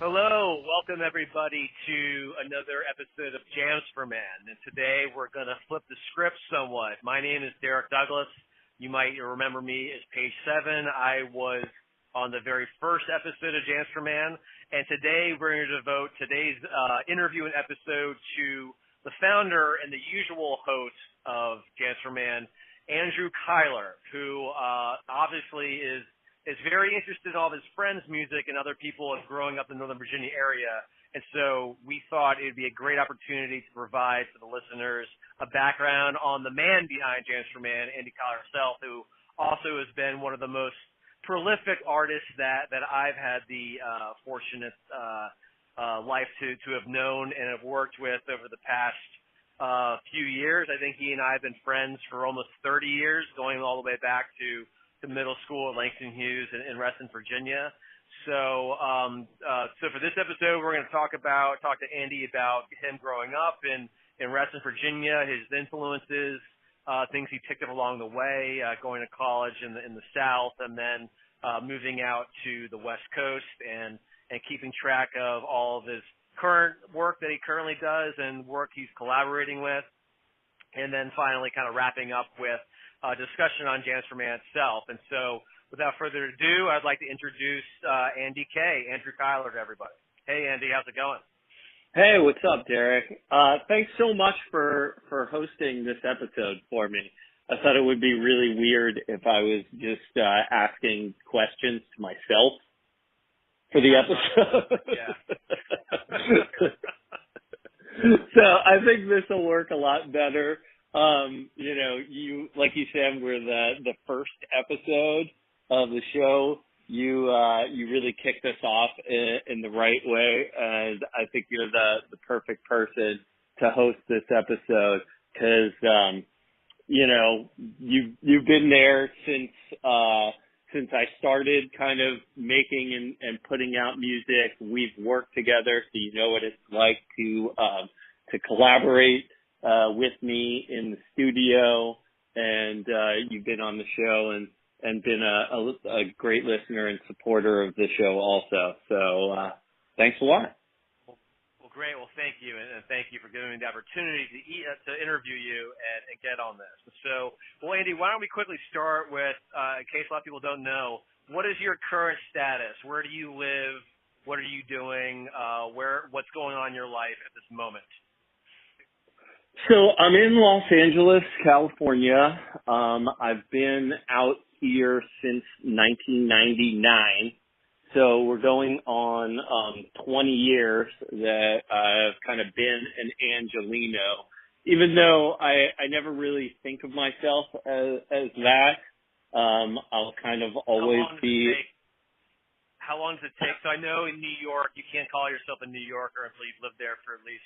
Hello, welcome everybody to another episode of Jams for Men. And today we're going to flip the script somewhat. My name is Derek Douglas. You might remember me as Page 7. I was on the very first episode of Jams for Men. And today we're going to devote today's interview and episode to the founder and the usual host of Jams for Men, Andrew Kyler, who obviously is very interested in all of his friends' music and other people growing up in the Northern Virginia area. And so we thought it would be a great opportunity to provide to the listeners a background on the man behind Jams for Man, AndyK himself, who also has been one of the most prolific artists that I've had the fortunate life to have known and have worked with over the past few years. I think he and I have been friends for almost 30 years, going all the way back to middle school at Langston Hughes in Reston, Virginia. So for this episode, we're going to talk to Andy about him growing up in Reston, Virginia, his influences, things he picked up along the way, going to college in the South, and then moving out to the West Coast and keeping track of all of his current work that he currently does and work he's collaborating with, and then finally kind of wrapping up with discussion on Jams for Man itself. And so without further ado, I'd like to introduce AndyK, Andrew Kyler, to everybody. Hey, Andy, how's it going? Hey, what's up, Derek? Thanks so much for hosting this episode for me. I thought it would be really weird if I was just asking questions to myself for the episode. Yeah. So I think this will work a lot better. You, like you said, we're the first episode of the show. You really kicked us off in the right way, and I think you're the perfect person to host this episode because, you've been there since I started kind of making and putting out music. We've worked together, so you know what it's like to collaborate with me in the studio, and you've been on the show and been a great listener and supporter of the show also. So thanks a lot. Well, great. Well, thank you, and thank you for giving me the opportunity to interview you and get on this. So, well, Andy, why don't we quickly start with, in case a lot of people don't know, what is your current status? Where do you live? What are you doing? What's going on in your life at this moment? So I'm in Los Angeles, California. I've been out here since 1999. So we're going on 20 years that I've kind of been an Angelino, even though I never really think of myself as that. I'll kind of always be. How long does it take? So I know in New York, you can't call yourself a New Yorker until you've lived there for at least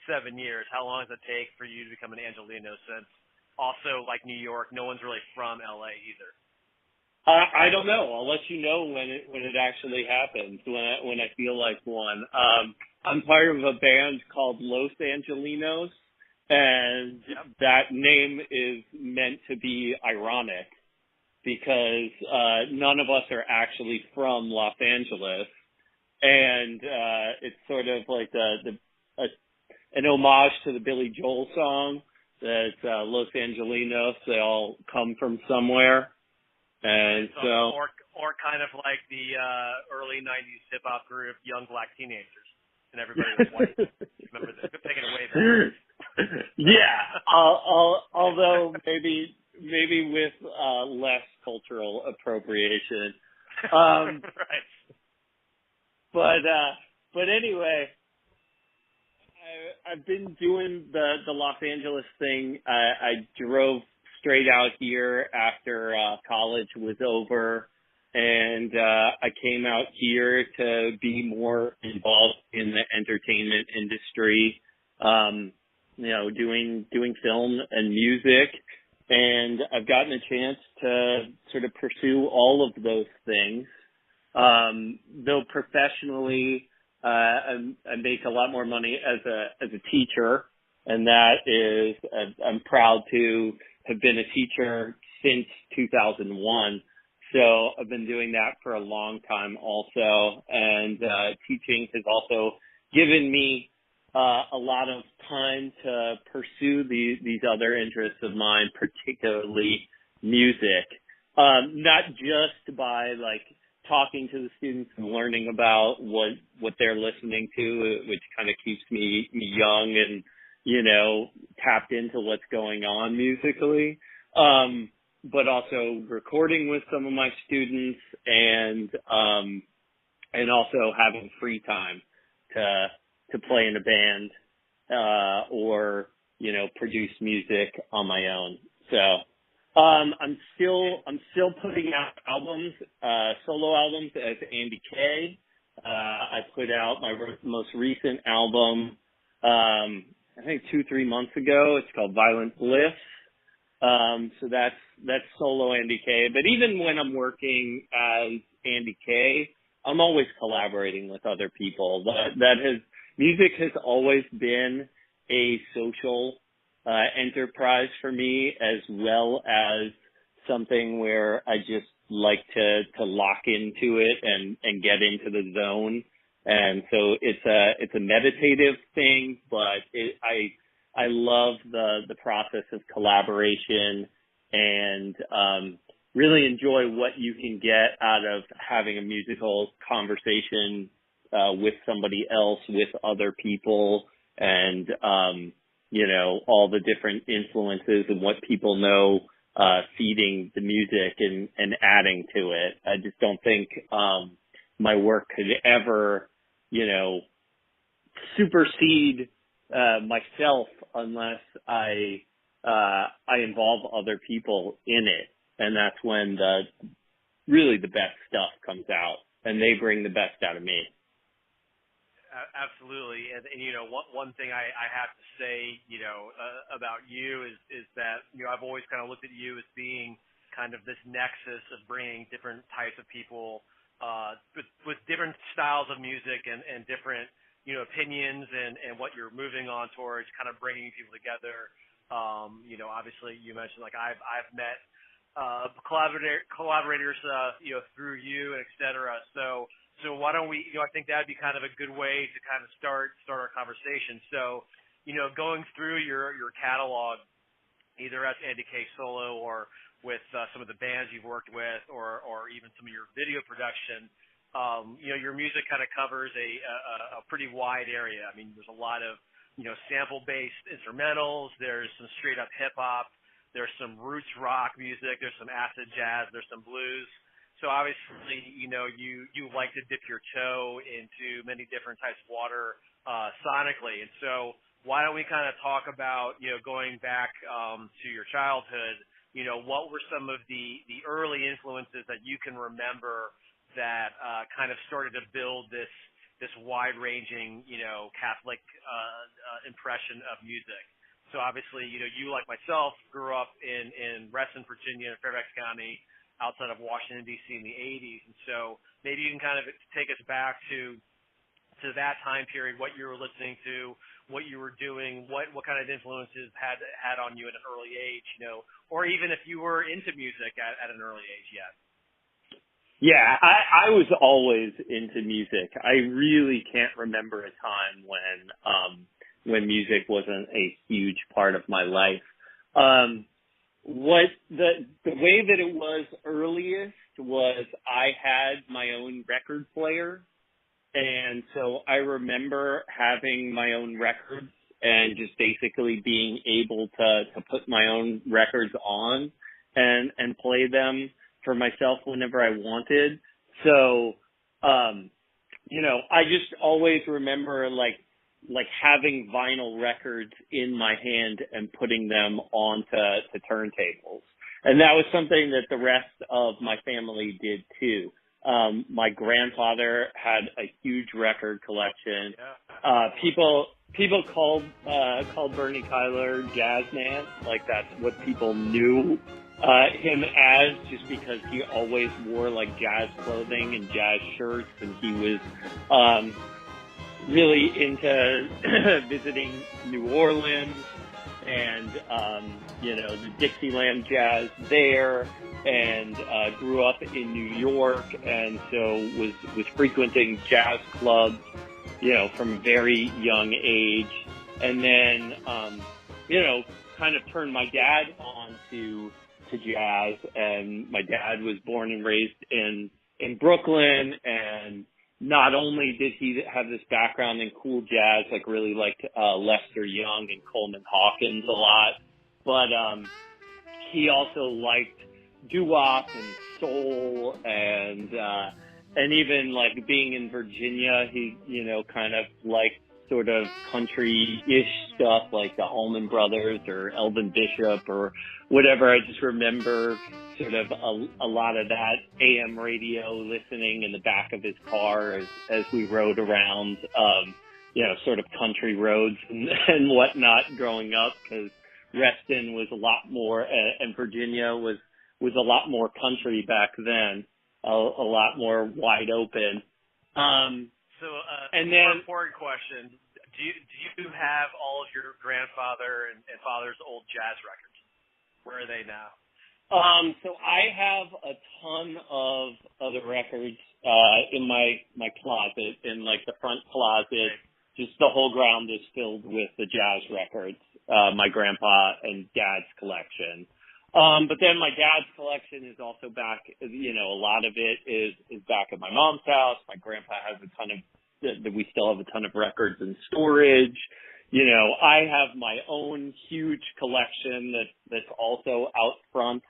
7 years. How long does it take for you to become an Angelino, since also, like New York, no one's really from LA either? I don't know. I'll let you know when it actually happens, when I feel like one. I'm part of a band called Los Angelinos, and that name is meant to be ironic because none of us are actually from Los Angeles, and it's sort of like an homage to the Billy Joel song that Los Angelinos, they all come from somewhere. And so or kind of like the early 90s hip hop group Young Black Teenagers, and everybody was white. Remember that? Taking away that. Yeah. Although maybe with less cultural appropriation. Right. But anyway, I've been doing the Los Angeles thing. I drove straight out here after college was over, and I came out here to be more involved in the entertainment industry, doing film and music, and I've gotten a chance to sort of pursue all of those things. Though professionally, I make a lot more money as a teacher, and that is, I'm proud to have been a teacher since 2001. So I've been doing that for a long time also, and teaching has also given me a lot of time to pursue these other interests of mine, particularly music. Not just by like talking to the students and learning about what they're listening to, which kind of keeps me young and, you know, tapped into what's going on musically. But also recording with some of my students and also having free time to play in a band, or, you know, produce music on my own. So, I'm still putting out albums, solo albums as AndyK. I put out my most recent album, I think 2-3 months ago. It's called Violent Bliss. So that's solo AndyK. But even when I'm working as AndyK, I'm always collaborating with other people. Music has always been a social enterprise for me, as well as something where I just like to lock into it and get into the zone. And so it's a meditative thing, but I love the process of collaboration and really enjoy what you can get out of having a musical conversation with somebody else, with other people, and you know, all the different influences and what people know feeding the music and adding to it. I just don't think my work could ever, you know, supersede myself unless I involve other people in it, and that's when really the best stuff comes out, and they bring the best out of me. Absolutely, and you know, one thing I have to say, you know, about you is that, you know, I've always kind of looked at you as being kind of this nexus of bringing different types of people with different styles of music and different, you know, opinions and what you're moving on towards, kind of bringing people together. You know, obviously you mentioned, like, I've met collaborators, you know, through you, and et cetera. So why don't we, you know, I think that'd be kind of a good way to kind of start our conversation. So, you know, going through your catalog, either as AndyK solo or with some of the bands you've worked with, or even some of your video production, you know, your music kind of covers a pretty wide area. I mean, there's a lot of, you know, sample-based instrumentals. There's some straight-up hip-hop. There's some roots rock music. There's some acid jazz. There's some blues. So obviously, you know, you like to dip your toe into many different types of water sonically. And so why don't we kind of talk about, you know, going back to your childhood, you know, what were some of the early influences that you can remember that kind of started to build this wide-ranging, you know, Catholic impression of music? So obviously, you know, you, like myself, grew up in Reston, Virginia, Fairfax County, outside of Washington, D.C. in the 80s. And so maybe you can kind of take us back to that time period, what you were listening to, what you were doing, what kind of influences had on you at an early age, you know, or even if you were into music at an early age yet. Yeah, I was always into music. I really can't remember a time when music wasn't a huge part of my life. What the way that it was earliest was I had my own record player, and so I remember having my own records and just basically being able to put my own records on and play them for myself whenever I wanted. So you know, I just always remember like having vinyl records in my hand and putting them onto turntables. And that was something that the rest of my family did too. My grandfather had a huge record collection. People called Bernie Kyler jazz man. Like, that's what people knew him as, just because he always wore like jazz clothing and jazz shirts, and he was really into visiting New Orleans and, you know, the Dixieland jazz there. and grew up in New York, and so was frequenting jazz clubs, from a very young age, and then kind of turned my dad on to jazz. And my dad was born and raised in Brooklyn, and not only did he have this background in cool jazz, like really liked Lester Young and Coleman Hawkins a lot, but he also liked doo-wop and soul, and even like being in Virginia, he kind of liked sort of country-ish stuff like the Allman Brothers or Elvin Bishop or whatever. I just remember sort of a lot of that AM radio listening in the back of his car as we rode around, sort of country roads and whatnot growing up, because Reston was a lot more, and Virginia was a lot more country back then, a lot more wide open. And then, more important question: Do you have all of your grandfather and father's old jazz records? Where are they now? So I have a ton of other records in my closet, in like the front closet. Just the whole ground is filled with the jazz records, my grandpa and dad's collection. But then my dad's collection is also back, a lot of it is back at my mom's house. My grandpa has we still have a ton of records in storage. I have my own huge collection that's also out front,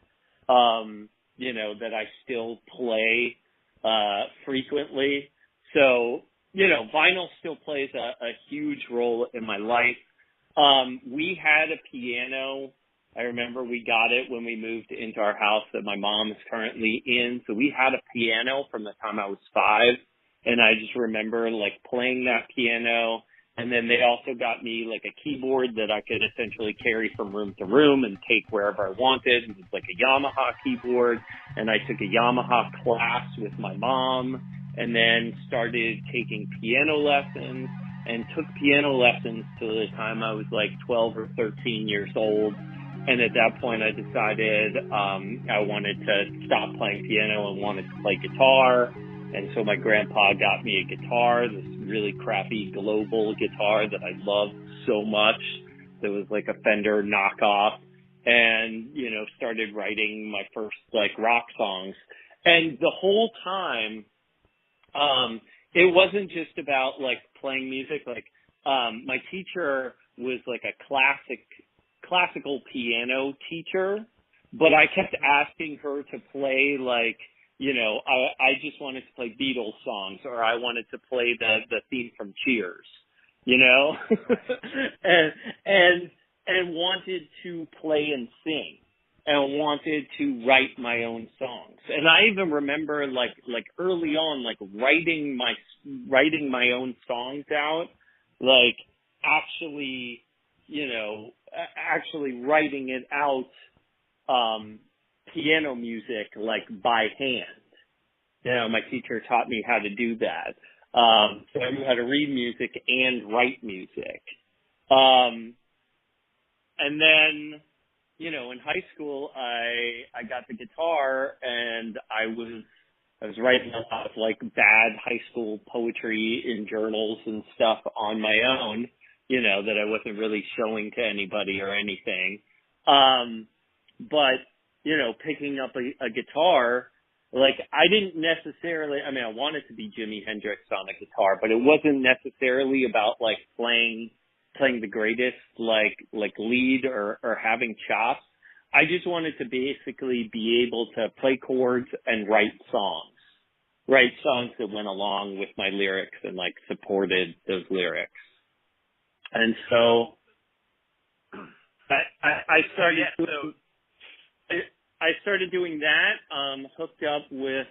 that I still play, frequently. So, vinyl still plays a huge role in my life. We had a piano. I remember we got it when we moved into our house that my mom is currently in. So we had a piano from the time I was 5. And I just remember like playing that piano. And then they also got me like a keyboard that I could essentially carry from room to room and take wherever I wanted. It was like a Yamaha keyboard. And I took a Yamaha class with my mom, and then started taking piano lessons, and took piano lessons till the time I was like 12 or 13 years old. And at that point, I decided I wanted to stop playing piano and wanted to play guitar. And so my grandpa got me a guitar, this really crappy global guitar that I loved so much. That was like a Fender knockoff, and, started writing my first like rock songs. And the whole time, it wasn't just about like playing music. Like, my teacher was like a classical piano teacher, but I kept asking her to play like, I just wanted to play Beatles songs, or I wanted to play the theme from Cheers, and wanted to play and sing, and wanted to write my own songs. And I even remember like early on, like writing my own songs out, like actually writing it out, piano music, like by hand. My teacher taught me how to do that. So I knew how to read music and write music. And then, in high school, I got the guitar, and I was writing a lot of like bad high school poetry in journals and stuff on my own, that I wasn't really showing to anybody or anything. But, picking up a guitar, like I didn't necessarily, I wanted to be Jimi Hendrix on a guitar, but it wasn't necessarily about like playing the greatest, like lead or having chops. I just wanted to basically be able to play chords and write songs that went along with my lyrics and like supported those lyrics. And so I started doing that, hooked up with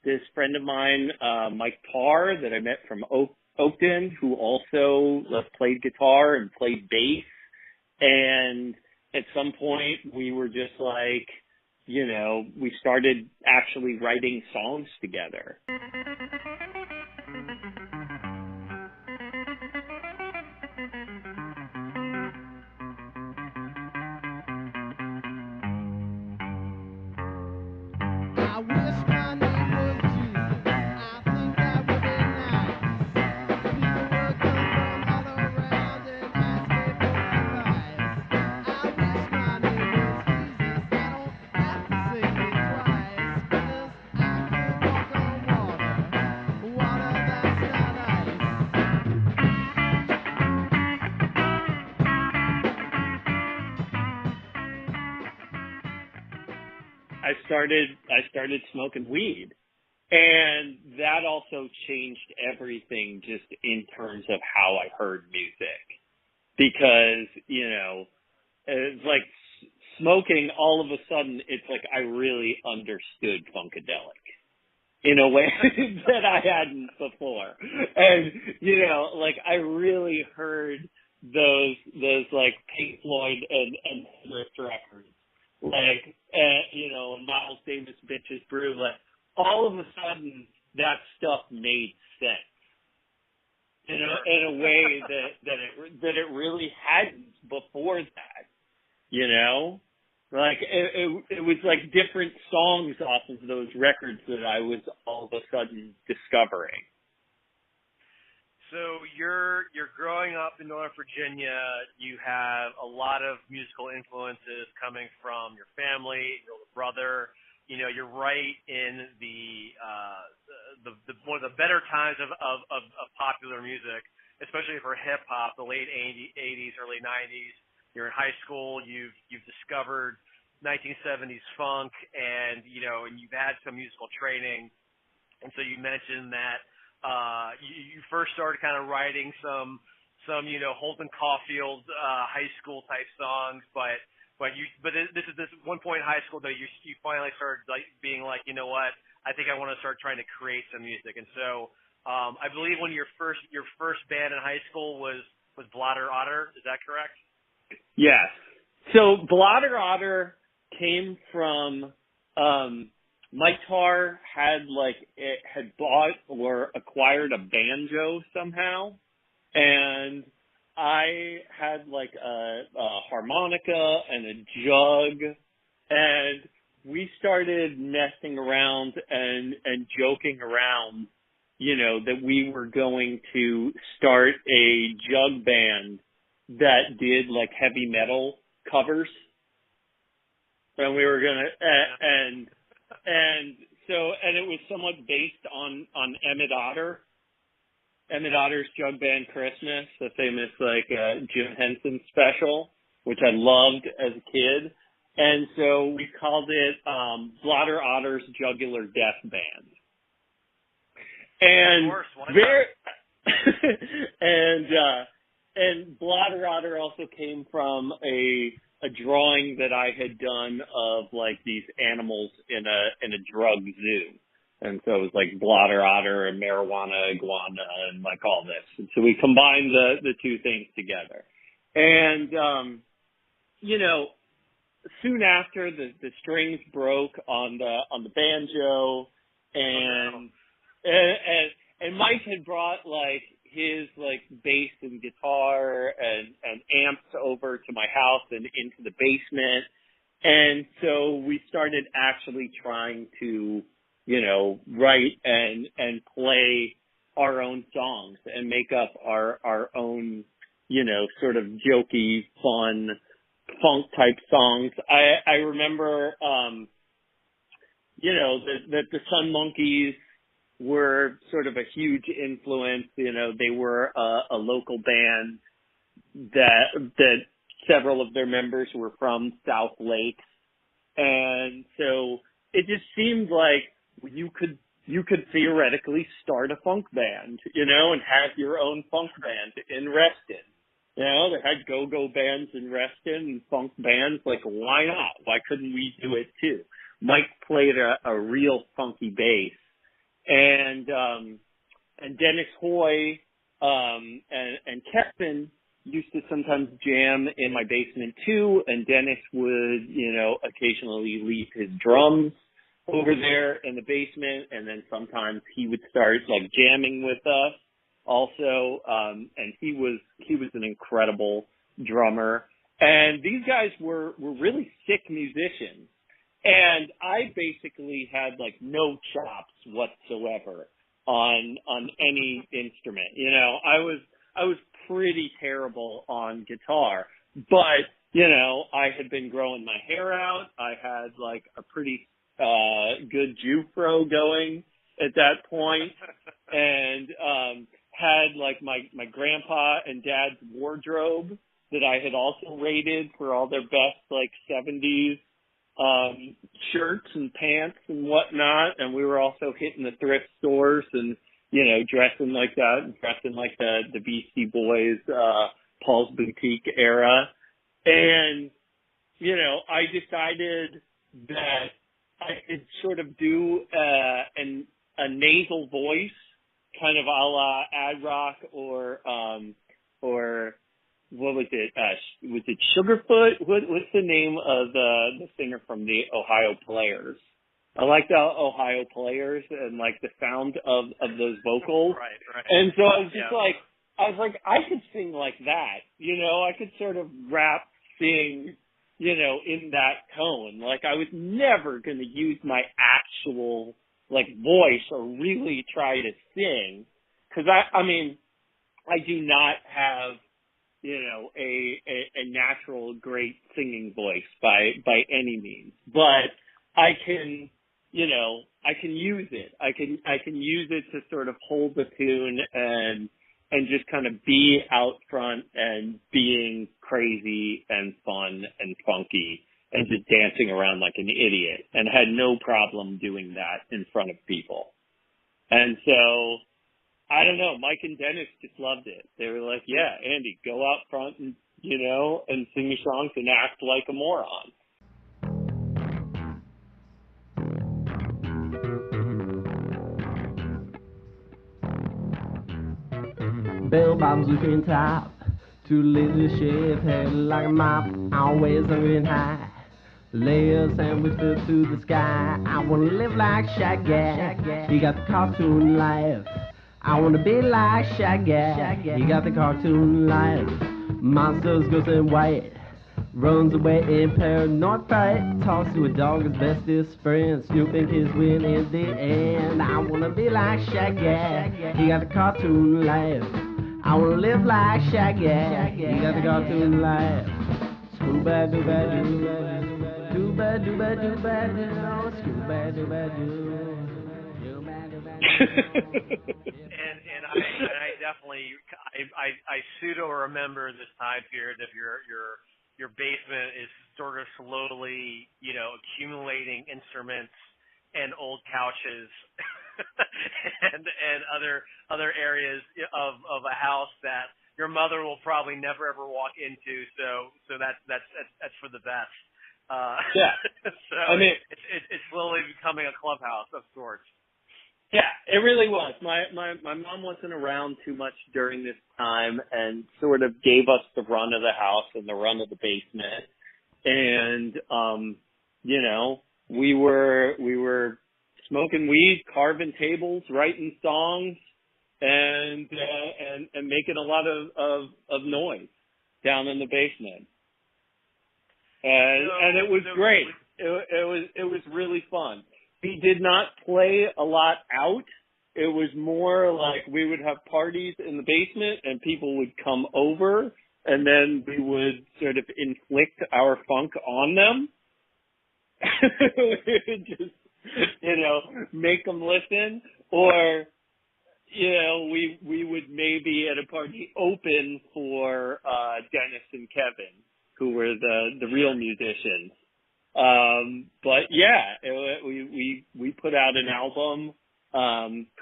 this friend of mine, Mike Parr, that I met from Oakton, who also played guitar and played bass. And at some point we were just like, we started actually writing songs together. started smoking weed. And that also changed everything just in terms of how I heard music. Because, it's like smoking, all of a sudden, it's like I really understood Funkadelic in a way that I hadn't before. And, like I really heard those like Pink Floyd and Swift records. Like, Miles Davis Bitches Brew, like all of a sudden that stuff made sense. In a way that it really hadn't before that, like it was like different songs off of those records that I was all of a sudden discovering. So you're growing up in Northern Virginia. You have a lot of musical influences coming from your family, your older brother. You're right in the one of the better times of popular music, especially for hip hop, the late 80s, early 90s. You're in high school. You've discovered 1970s funk, and you've had some musical training. And so you mentioned that you first started kind of writing some Holden Caulfield high school type songs, but this one point in high school though you finally started like being like, you know what, I think I want to start trying to create some music. And so I believe when your first band in high school was Blotter Otter, is that correct? Yes. So Blotter Otter came from Mike Tarr had bought or acquired a banjo somehow, and I had like a harmonica and a jug, and we started messing around and joking around, that we were going to start a jug band that did like heavy metal covers. And we were gonna, and it was somewhat based on Emmett Otter's Jug Band Christmas, the famous Jim Henson special, which I loved as a kid. And so we called it Blotter Otter's Jugular Death Band. And of course, why not? and Blotter Otter also came from a drawing that I had done of like these animals in a drug zoo. And so it was like Blotter Otter and marijuana iguana and like all this. And so we combined the two things together. And soon after the strings broke on the banjo, and Mike had brought like his like bass and guitar and amps over to my house and into the basement. And so we started actually trying to, write and play our own songs and make up our own, sort of jokey, fun, funk type songs. I remember, that the Sun Monkeys were sort of a huge influence. They were a local band that several of their members were from South Lake. And so it just seemed like you could theoretically start a funk band, and have your own funk band in Reston. They had go-go bands in Reston and funk bands. Like, why not? Why couldn't we do it too? Mike played a real funky bass. And Dennis Hoy, and Kevin used to sometimes jam in my basement too. And Dennis would, occasionally leave his drums over there in the basement. And then sometimes he would start like jamming with us also. And he was an incredible drummer. And these guys were really sick musicians. And I basically had like no chops whatsoever on any instrument. I was pretty terrible on guitar, but I had been growing my hair out. I had like a pretty good Jufro going at that point, and had like my grandpa and dad's wardrobe that I had also rated for all their best like 70s shirts and pants and whatnot, and we were also hitting the thrift stores and, dressing like the Beastie Boys, Paul's Boutique era. And, I decided that I could sort of do a nasal voice, kind of a la Ad Rock or what was it? Was it Sugarfoot? What's the name of the singer from the Ohio Players? I like the Ohio Players and like the sound of those vocals. Right. And so I was just I could sing like that. I could sort of rap, sing, in that tone. Like I was never going to use my actual voice or really try to sing. Cause I do not have, a natural great singing voice by any means, but I can use it. I can use it to sort of hold the tune and just kind of be out front and being crazy and fun and funky and just dancing around like an idiot, and had no problem doing that in front of people. And so, I don't know, Mike and Dennis just loved it. They were like, yeah, Andy, go out front and, and sing your songs and act like a moron. Bell bottoms looking top, two leadership head like a mop, always hungry and high. Lay a sandwich filled to the sky. I wanna live like Shaggy. He got the cartoon life. I wanna be like Shaggy. He got the cartoon life. Monsters, ghosts, and white. Runs away in paranoid fright. Talks to a dog, his bestest friend. Snooping his win in the end. I wanna be like Shaggy. He got the cartoon life. I wanna live like Shaggy. He got the cartoon life. Scooba dooba doo. Dooba dooba dooba doo. Scooba dooba doo. And I definitely I pseudo remember this time period of your basement is sort of slowly, accumulating instruments and old couches and other areas of a house that your mother will probably never ever walk into. So that's for the best. Yeah. So it's slowly becoming a clubhouse of sorts. Yeah, it really was. My mom wasn't around too much during this time and sort of gave us the run of the house and the run of the basement. And we were smoking weed, carving tables, writing songs, and making a lot of noise down in the basement. And it was great. It was really fun. We did not play a lot out. It was more like we would have parties in the basement and people would come over and then we would sort of inflict our funk on them. We would just, make them listen, or, we would maybe at a party open for Dennis and Kevin, who were the real musicians. But yeah, we put out an album,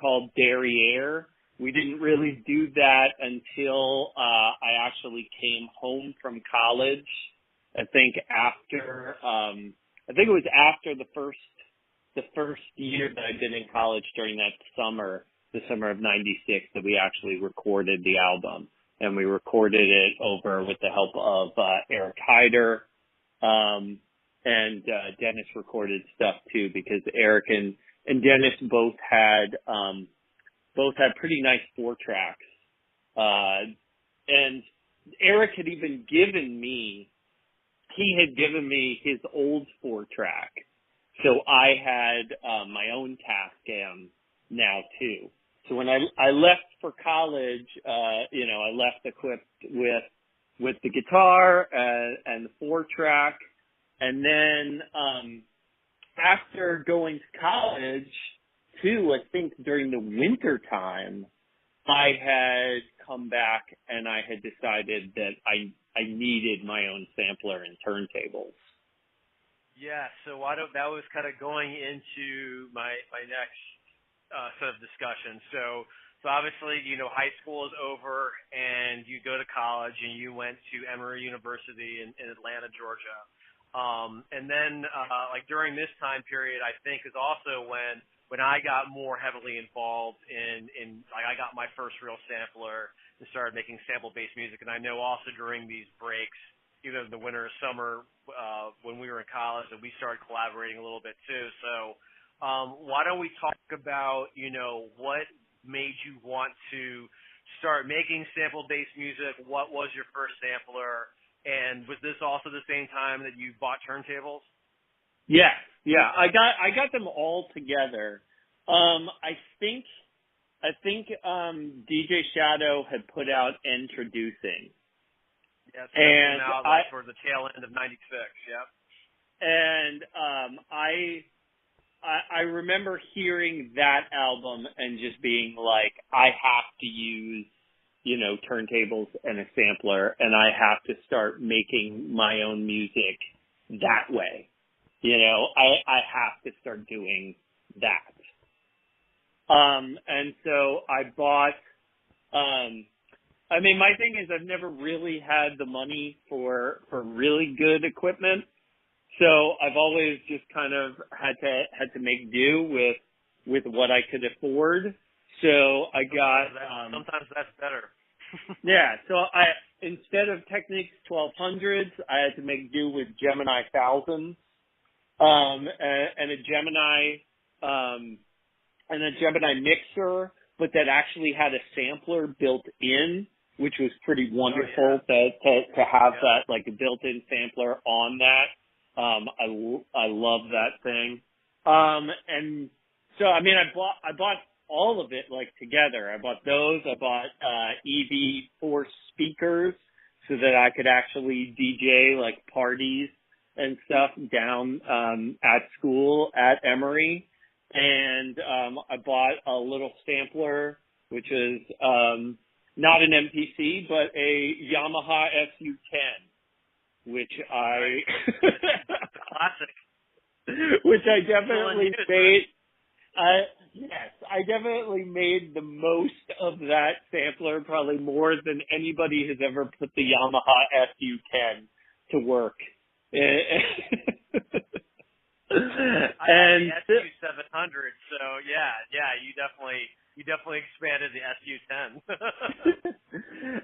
called Derriere. We didn't really do that until, I actually came home from college. I think it was after the first year that I'd been in college during that summer, the summer of '96, that we actually recorded the album. And we recorded it over with the help of, Eric Hyder, and Dennis recorded stuff too, because Eric and Dennis both had pretty nice 4-tracks. And Eric had even given me his old 4-track. So I had my own Tascam now too. So when I left for college, I left equipped with the guitar and the 4-track. And then after going to college, too, I think during the winter time, I had come back and I had decided that I needed my own sampler and turntables. Yeah, so that was kind of going into my next set of discussions. So obviously, high school is over and you go to college and you went to Emory University in Atlanta, Georgia. And then, like during this time period, I think is also when I got more heavily involved in like I got my first real sampler and started making sample-based music. And I know also during these breaks, either in the winter or summer, when we were in college, and we started collaborating a little bit too. So, why don't we talk about, what made you want to start making sample-based music? What was your first sampler? And was this also the same time that you bought turntables? Yeah. I got them all together. I think DJ Shadow had put out Introducing. Yes, that and came out like towards the tail end of '96. Yep. And I remember hearing that album and just being like, I have to use, turntables and a sampler, and I have to start making my own music that way. I have to start doing that. And so I bought, my thing is I've never really had the money for really good equipment. So I've always just kind of had to make do with what I could afford. So I got sometimes that's better. Yeah. So instead of Technics 1200s, I had to make do with Gemini 1000s, and a Gemini mixer, but that actually had a sampler built in, which was pretty wonderful to have that like a built-in sampler on that. I love that thing. And so, I bought all of it like together. I bought those. I bought, EV4 speakers so that I could actually DJ like parties and stuff down, at school at Emory. And, I bought a little sampler, which is, not an MPC, but a Yamaha SU-10. Which classic. Which I definitely made. I definitely made the most of that sampler, probably more than anybody has ever put the Yamaha SU-10 to work. And the SU-700, so yeah, you definitely expanded the SU-10.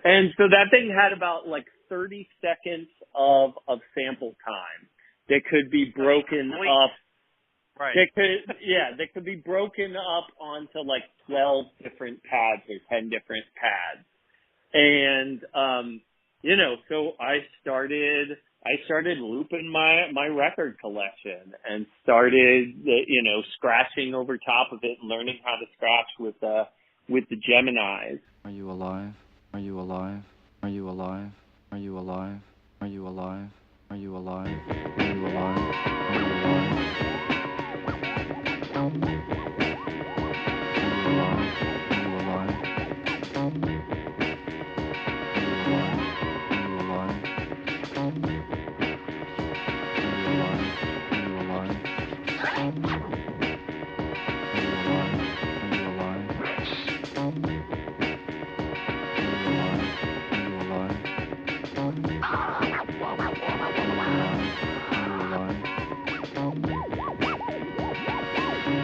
And so that thing had about like 30 seconds of sample time that could be broken up. Right. That could be broken up onto like 12 different pads or 10 different pads. And, so I started looping my record collection and started, scratching over top of it and learning how to scratch with the Geminis. Are you alive? Are you alive? Are you alive? Are you alive? Are you alive? Are you alive? Are you alive? Are you alive?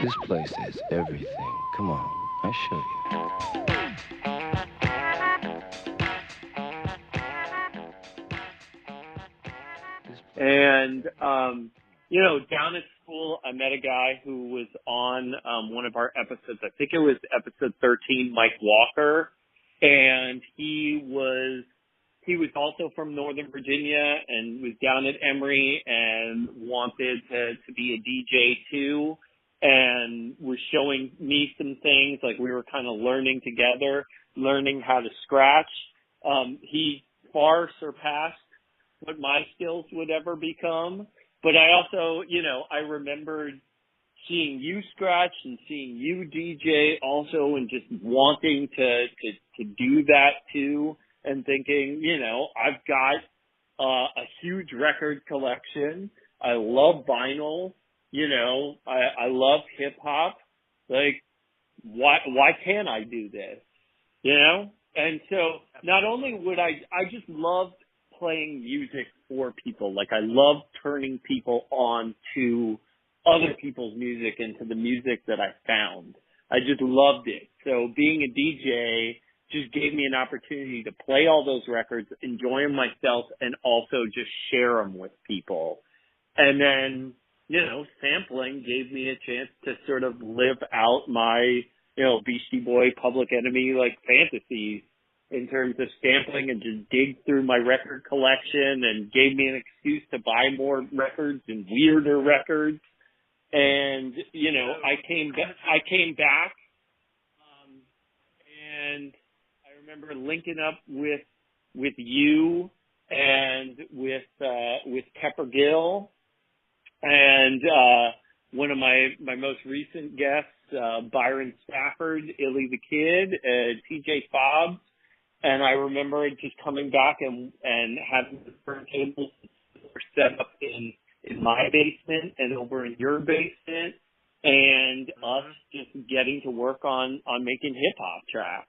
This place is everything. Come on, I show you. And, down at school, I met a guy who was on one of our episodes. I think it was episode 13, Mike Walker. And he was also from Northern Virginia and was down at Emory and wanted to be a DJ too, and was showing me some things. Like we were kind of learning together, learning how to scratch. He far surpassed what my skills would ever become. But I also, I remembered seeing you scratch and seeing you DJ also, and just wanting to do that too, and thinking, I've got a huge record collection. I love vinyl. You know, I love hip hop. Like, why can't I do this? You know? And so not only would I just loved playing music for people. Like, I love turning people on to other people's music and to the music that I found. I just loved it. So being a DJ just gave me an opportunity to play all those records, enjoy them myself, and also just share them with people. And then, you know, sampling gave me a chance to sort of live out my, you know, Beastie Boy, Public Enemy, like, fantasies in terms of sampling, and just dig through my record collection, and gave me an excuse to buy more records and weirder records. And, you know, I came back, and I remember linking up with you and with Pepper Gill, and one of my most recent guests, Byron Stafford, Illy the Kid, TJ Fobbs. And I remember just coming back and having the turntables set up in my basement and over in your basement, and us just getting to work on making hip hop tracks.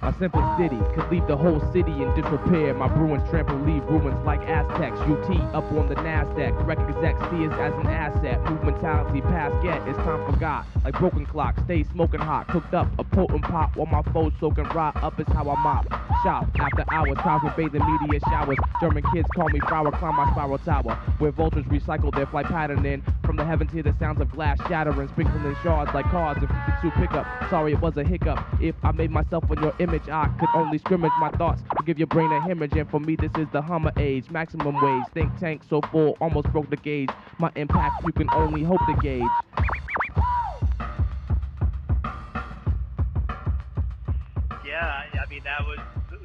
My simple city could leave the whole city in disrepair. My Bruins trample leave ruins like Aztecs. UT up on the NASDAQ. Record exec see us as an asset. Move mentality past get. It's time forgot. Like broken clock. Stay smoking hot. Cooked up a potent pot while my foes soaking rot. Up is how I mop. Shop after hours. Crowds with bathing media showers. German kids call me flower. Climb my spiral tower. Where vultures recycle their flight pattern in. From the heavens hear the sounds of glass shattering. Sprinkling in shards like cars in 52 pickup. Sorry it was a hiccup. If I made myself on your image, I could only scrimmage my thoughts to give your brain a hemorrhage. And for me this is the Hummer age. Maximum wage. Think tank so full. Almost broke the gauge. My impact you can only hope to gauge. Yeah, I mean,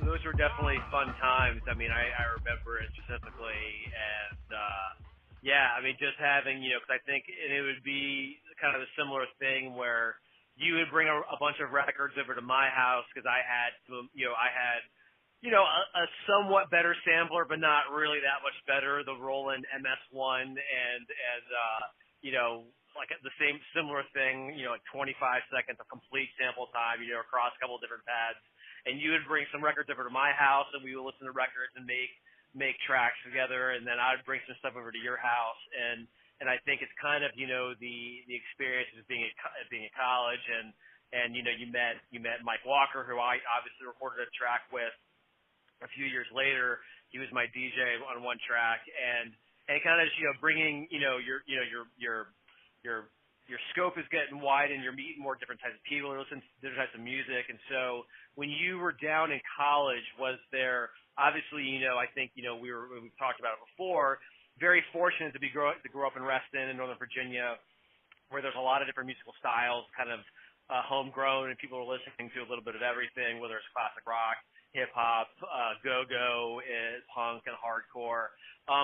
those were definitely fun times. I mean, I remember it specifically, and yeah, I mean, just having, you know, because I think it would be kind of a similar thing where you would bring a bunch of records over to my house because I had a somewhat better sampler, but not really that much better, the Roland MS1, and you know, like the same similar thing, you know, like 25 seconds of complete sample time, you know, across a couple of different pads. And you would bring some records over to my house, and we would listen to records and make tracks together. And then I would bring some stuff over to your house. And I think it's kind of, you know, the experience of being at college, and you know, you met Mike Walker, who I obviously recorded a track with a few years later. He was my DJ on one track, and kind of, you know, bringing, you know, your scope is getting wide, and you're meeting more different types of people, and listening to different types of music. And so when you were down in college, was there, obviously, you know, I think, you know, we've talked about it before, very fortunate to grow up in Reston in Northern Virginia, where there's a lot of different musical styles, kind of homegrown, and people are listening to a little bit of everything, whether it's classic rock, hip hop, go-go, punk, and hardcore.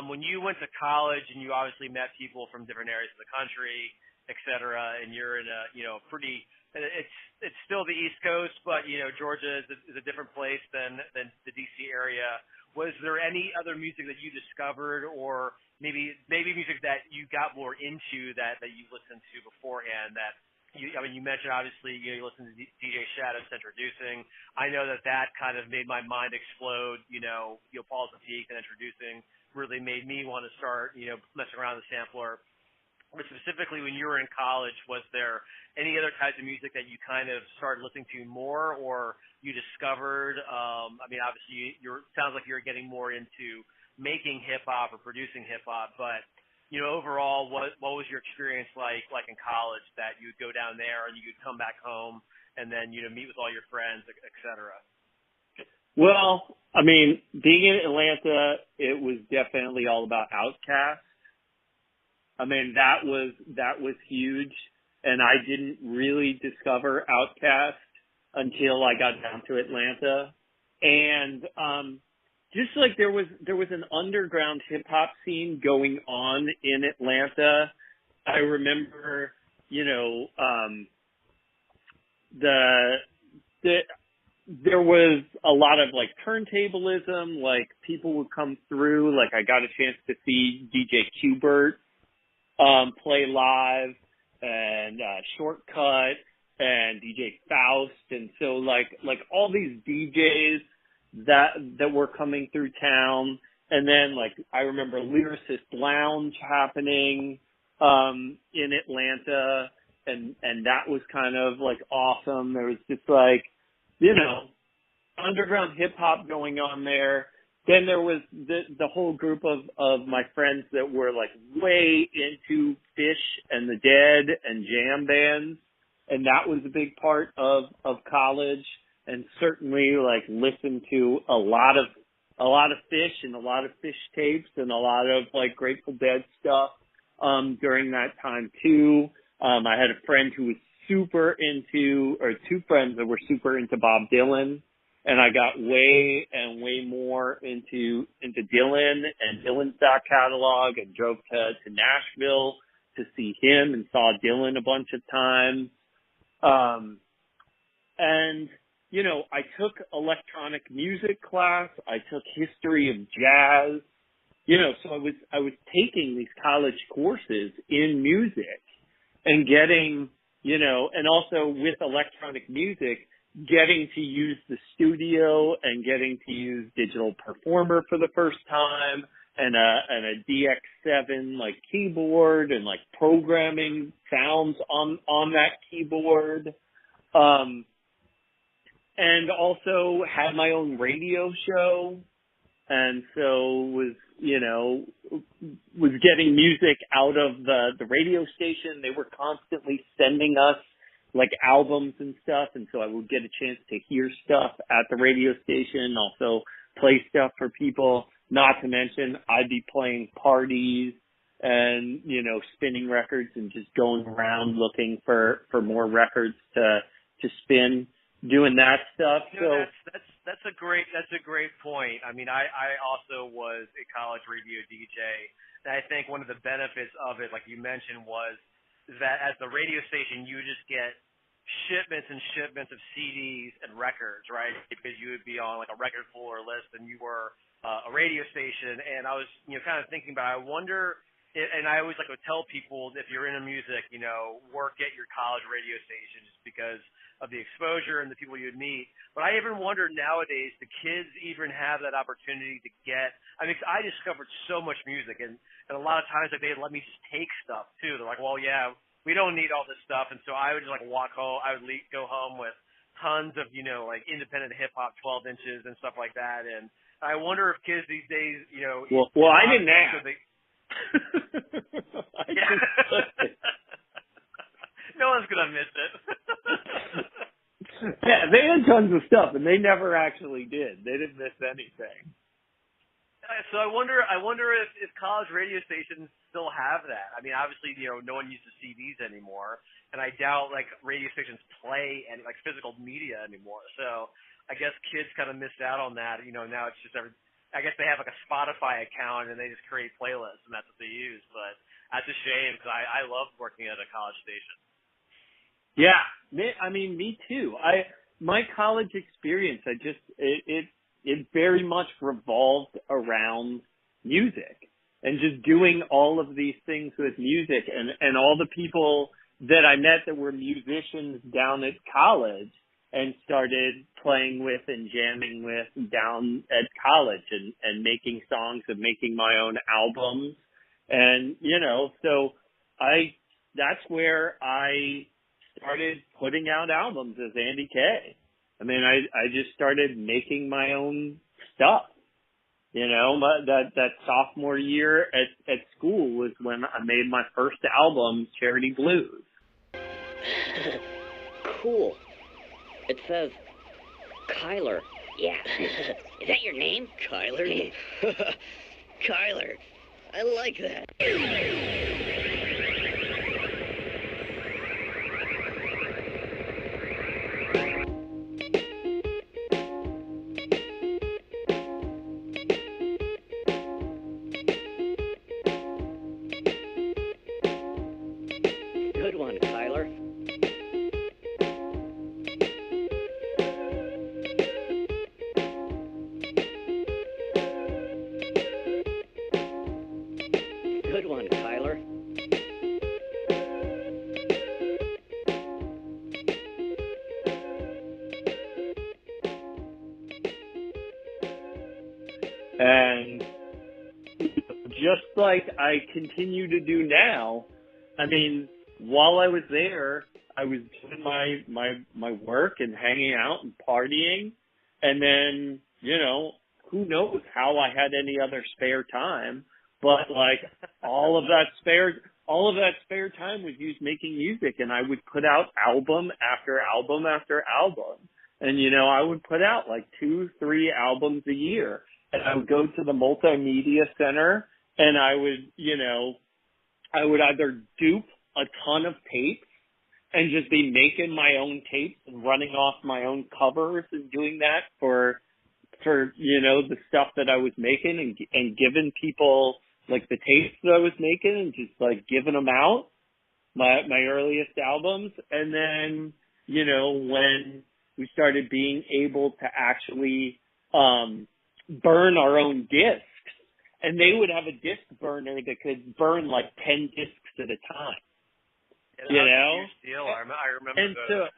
When you went to college, and you obviously met people from different areas of the country, et cetera, and you're in a, you know, pretty, it's still the East Coast, but, you know, Georgia is a different place than the DC area. Was there any other music that you discovered, or maybe music that you got more into that you listened to beforehand that you mentioned, obviously, you know, you listened to DJ Shadow's Introducing. I know that kind of made my mind explode, you know, Paul's Peak and Introducing really made me want to start, you know, messing around with the sampler. But specifically when you were in college, was there any other types of music that you kind of started listening to more, or you discovered? I mean, obviously, sounds like you're getting more into making hip hop or producing hip hop, but you know, overall, what was your experience like in college, that you'd go down there and you'd come back home and then, you know, meet with all your friends, et cetera? Well, I mean, being in Atlanta, it was definitely all about Outkast. I mean, that was huge, and I didn't really discover Outkast until I got down to Atlanta. And just like there was an underground hip hop scene going on in Atlanta. I remember, there was a lot of like turntablism, like people would come through, like I got a chance to see DJ Qbert play live, and Shortcut and DJ Faust, and so like all these DJs that were coming through town. And then like I remember Lyricist Lounge happening in Atlanta, and that was kind of like awesome. There was just like, underground hip hop going on there. Then there was the whole group of my friends that were like way into Fish and the Dead and jam bands, and that was a big part of college. And certainly like listened to a lot of Fish and a lot of Fish tapes and a lot of like Grateful Dead stuff during that time too. I had a friend who was super into, or two friends that were super into Bob Dylan. And I got way more into Dylan and Dylan's back catalog, and drove to Nashville to see him and saw Dylan a bunch of times. And, I took electronic music class. I took history of jazz. So I was taking these college courses in music and getting, and also with electronic music, getting to use the studio and getting to use Digital Performer for the first time, and a DX7 like keyboard, and like programming sounds on that keyboard. And also had my own radio show, and so was getting music out of the radio station. They were constantly sending us like albums and stuff, and so I would get a chance to hear stuff at the radio station, also play stuff for people. Not to mention, I'd be playing parties and, spinning records and just going around looking for more records to spin, doing that stuff. That's a great point. I mean, I also was a college radio DJ, and I think one of the benefits of it, like you mentioned, was that at the radio station you just get shipments and shipments of CDs and records, right? Because you would be on like a record floor list, and you were a radio station. And I was, kind of thinking about, I wonder, and I always like to tell people, if you're into music, work at your college radio station, just because of the exposure and the people you'd meet. But I even wonder nowadays, the kids even have that opportunity to get, I discovered so much music, and a lot of times like they let me just take stuff too. They're like, well, yeah, we don't need all this stuff. And so I would just like walk home. I would go home with tons of, like independent hip hop 12 inches and stuff like that. And I wonder if kids these days, Well, I didn't ask. No one's going to miss it. Yeah, they had tons of stuff, and they never actually did. They didn't miss anything. So I wonder if college radio stations still have that. I mean, obviously, no one uses CDs anymore, and I doubt like radio stations play any like physical media anymore. So I guess kids kind of missed out on that. Now it's just I guess they have like a Spotify account, and they just create playlists, and that's what they use. But that's a shame, because I love working at a college station. Yeah, me too. My college experience, it very much revolved around music and just doing all of these things with music, and all the people that I met that were musicians down at college and started playing with and jamming with down at college, and making songs and making my own albums. And, so that's where I started putting out albums as AndyK. I just started making my own stuff. That sophomore year at school was when I made my first album, Charity Blues. Cool. It says Kyler. Yeah. Is that your name? Kyler? Kyler. I like that. And just like I continue to do now, I mean, while I was there, I was doing my work and hanging out and partying. And then, you know, who knows how I had any other spare time, but like all of that spare time was used making music, and I would put out album after album after album. And, you know, I would put out like 2-3 albums a year, and I would go to the multimedia center, and I would, you know, I would either dupe a ton of tapes and just be making my own tapes and running off my own covers and doing that for, you know, the stuff that I was making and giving people like the tapes that I was making and just like giving them out, my earliest albums. And then, you know, when we started being able to actually, burn our own discs, and they would have a disc burner that could burn like 10 discs at a time. Yeah, you know, deal. I remember.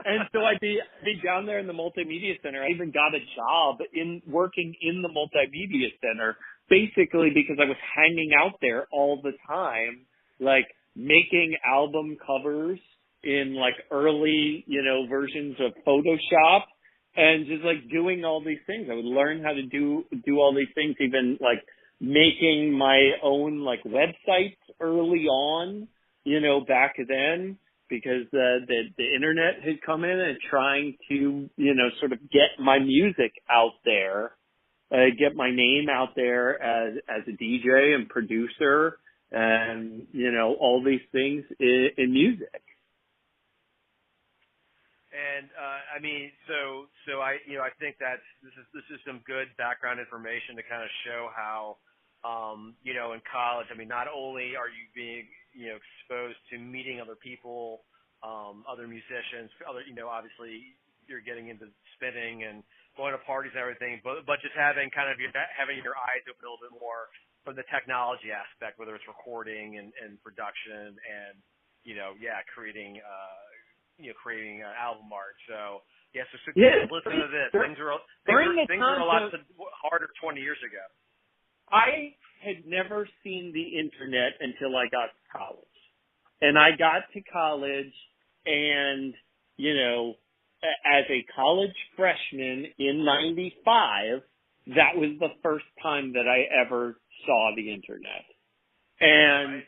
And so I'd be down there in the multimedia center. I even got a job working in the multimedia center, basically because I was hanging out there all the time, like making album covers in like early, you know, versions of Photoshop, and just like doing all these things. I would learn how to do all these things, even like making my own like websites early on, you know, back then, because the internet had come in and trying to, you know, sort of get my music out there, get my name out there as a DJ and producer, and, you know, all these things in music. And I mean, so I, you know, I think this is some good background information to kind of show how, you know, in college, I mean, not only are you being, you know, exposed to meeting other people, other musicians, you know, obviously you're getting into spinning and going to parties and everything, but just having kind of having your eyes open a little bit more from the technology aspect, whether it's recording and production and, you know, creating album art. So listen to this. Things were a lot harder 20 years ago. I had never seen the internet until I got to college. And I got to college and, you know, as a college freshman in 95, that was the first time that I ever saw the internet. And, right.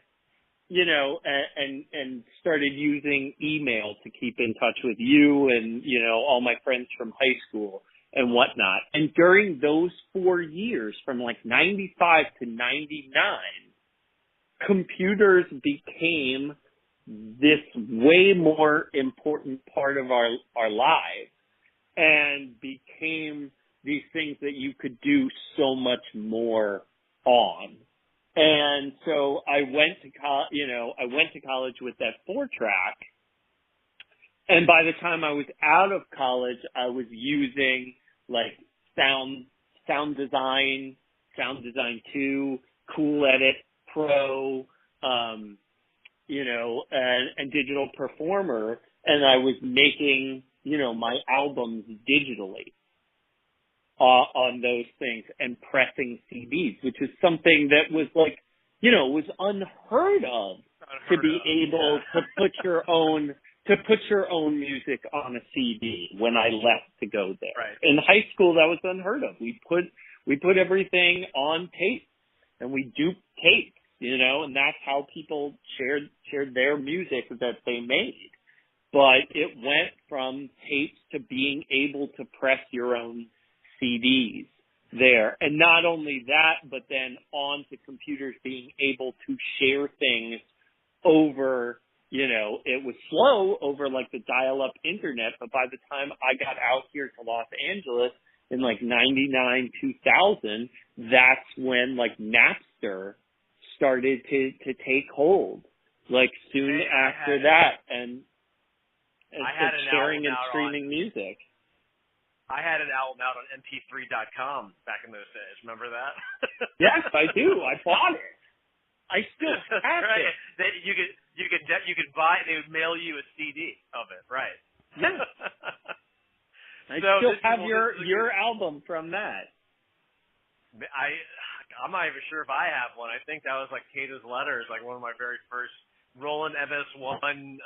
You know, and started using email to keep in touch with you and, you know, all my friends from high school and whatnot. And during those 4 years, from like 95 to 99, computers became this way more important part of our lives and became these things that you could do so much more on. And so I went to college with that 4-track. And by the time I was out of college, I was using like Sound Design 2, Cool Edit Pro, you know, and Digital Performer. And I was making, you know, my albums digitally on those things and pressing CDs, which is something that was like, you know, was unheard of to be able to put your own music on a CD when I left to go there. Right. In high school, that was unheard of. We put everything on tape and we duped tapes, you know, and that's how people shared their music that they made. But it went from tapes to being able to press your own CDs there. And not only that, but then on to computers being able to share things over, you know, it was slow over like the dial-up internet, but by the time I got out here to Los Angeles in like 99, 2000, that's when like Napster started to take hold. Like soon after that, and sharing and streaming music. I had an album out on mp3.com back in those days. Remember that? Yes, I do. I bought it. I still have right. it. You could buy. They would mail you a CD of it, right? Yes. I still have your album from that. I'm not even sure if I have one. I think that was like Kata's Letters, like one of my very first Roland MS1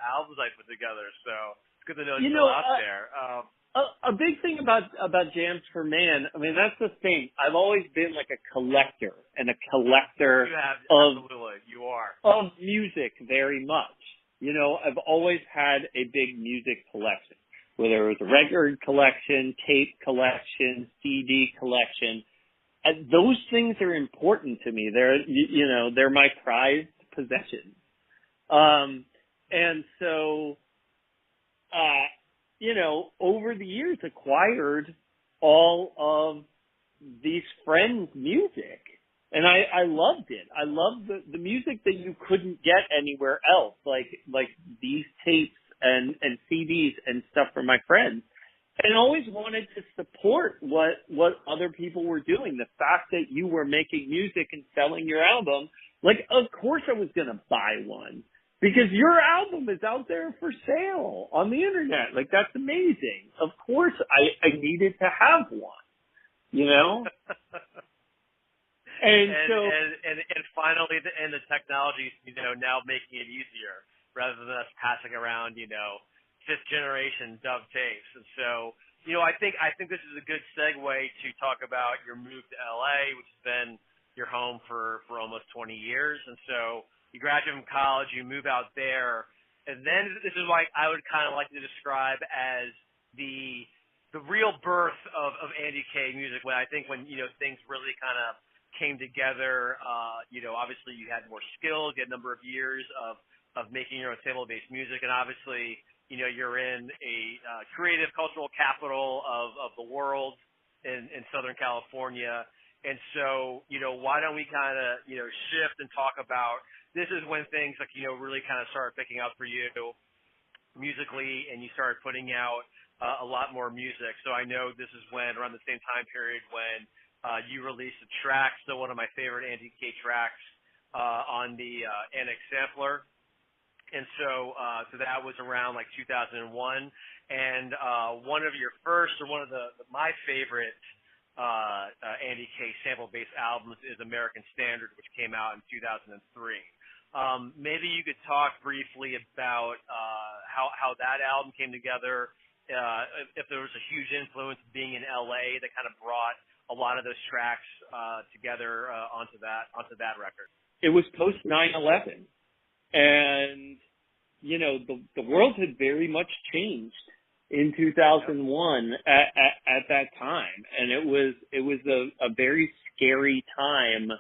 albums I put together. So it's good to know it's still out there. A big thing about Jams for Man, I mean, that's the thing. I've always been like a collector and a collector absolutely. You are. Of music very much. You know, I've always had a big music collection, whether it was a record collection, tape collection, CD collection. And those things are important to me. They're my prized possessions. And so, over the years acquired all of these friends' music. And I loved it. I loved the music that you couldn't get anywhere else, like these tapes and CDs and stuff from my friends. And always wanted to support what other people were doing. The fact that you were making music and selling your album, like, of course I was going to buy one. Because your album is out there for sale on the internet. Like, that's amazing. Of course I needed to have one, you know? and finally, the technology, now making it easier rather than us passing around, fifth generation dub tapes. And so, I think this is a good segue to talk about your move to LA, which has been your home for almost 20 years. And so, you graduate from college, you move out there, and then this is like I would kind of like to describe as the real birth of AndyK music. When things really kind of came together. Obviously you had more skills, you had a number of years of making your own table-based music, and obviously you're in a creative cultural capital of the world in Southern California, and so why don't we kind of shift and talk about. This is when things really kind of started picking up for you musically, and you started putting out a lot more music. So I know this is when around the same time period when you released a track, still one of my favorite AndyK tracks on the AndyK sampler. And so that was around like 2001. And one of your first, or one of my favorite AndyK sample-based albums is American Standard, which came out in 2003. Maybe you could talk briefly about how that album came together, if there was a huge influence being in LA that kind of brought a lot of those tracks together onto that record. It was post 9/11, and the world had very much changed in 2001 at that time, and it was a very scary time.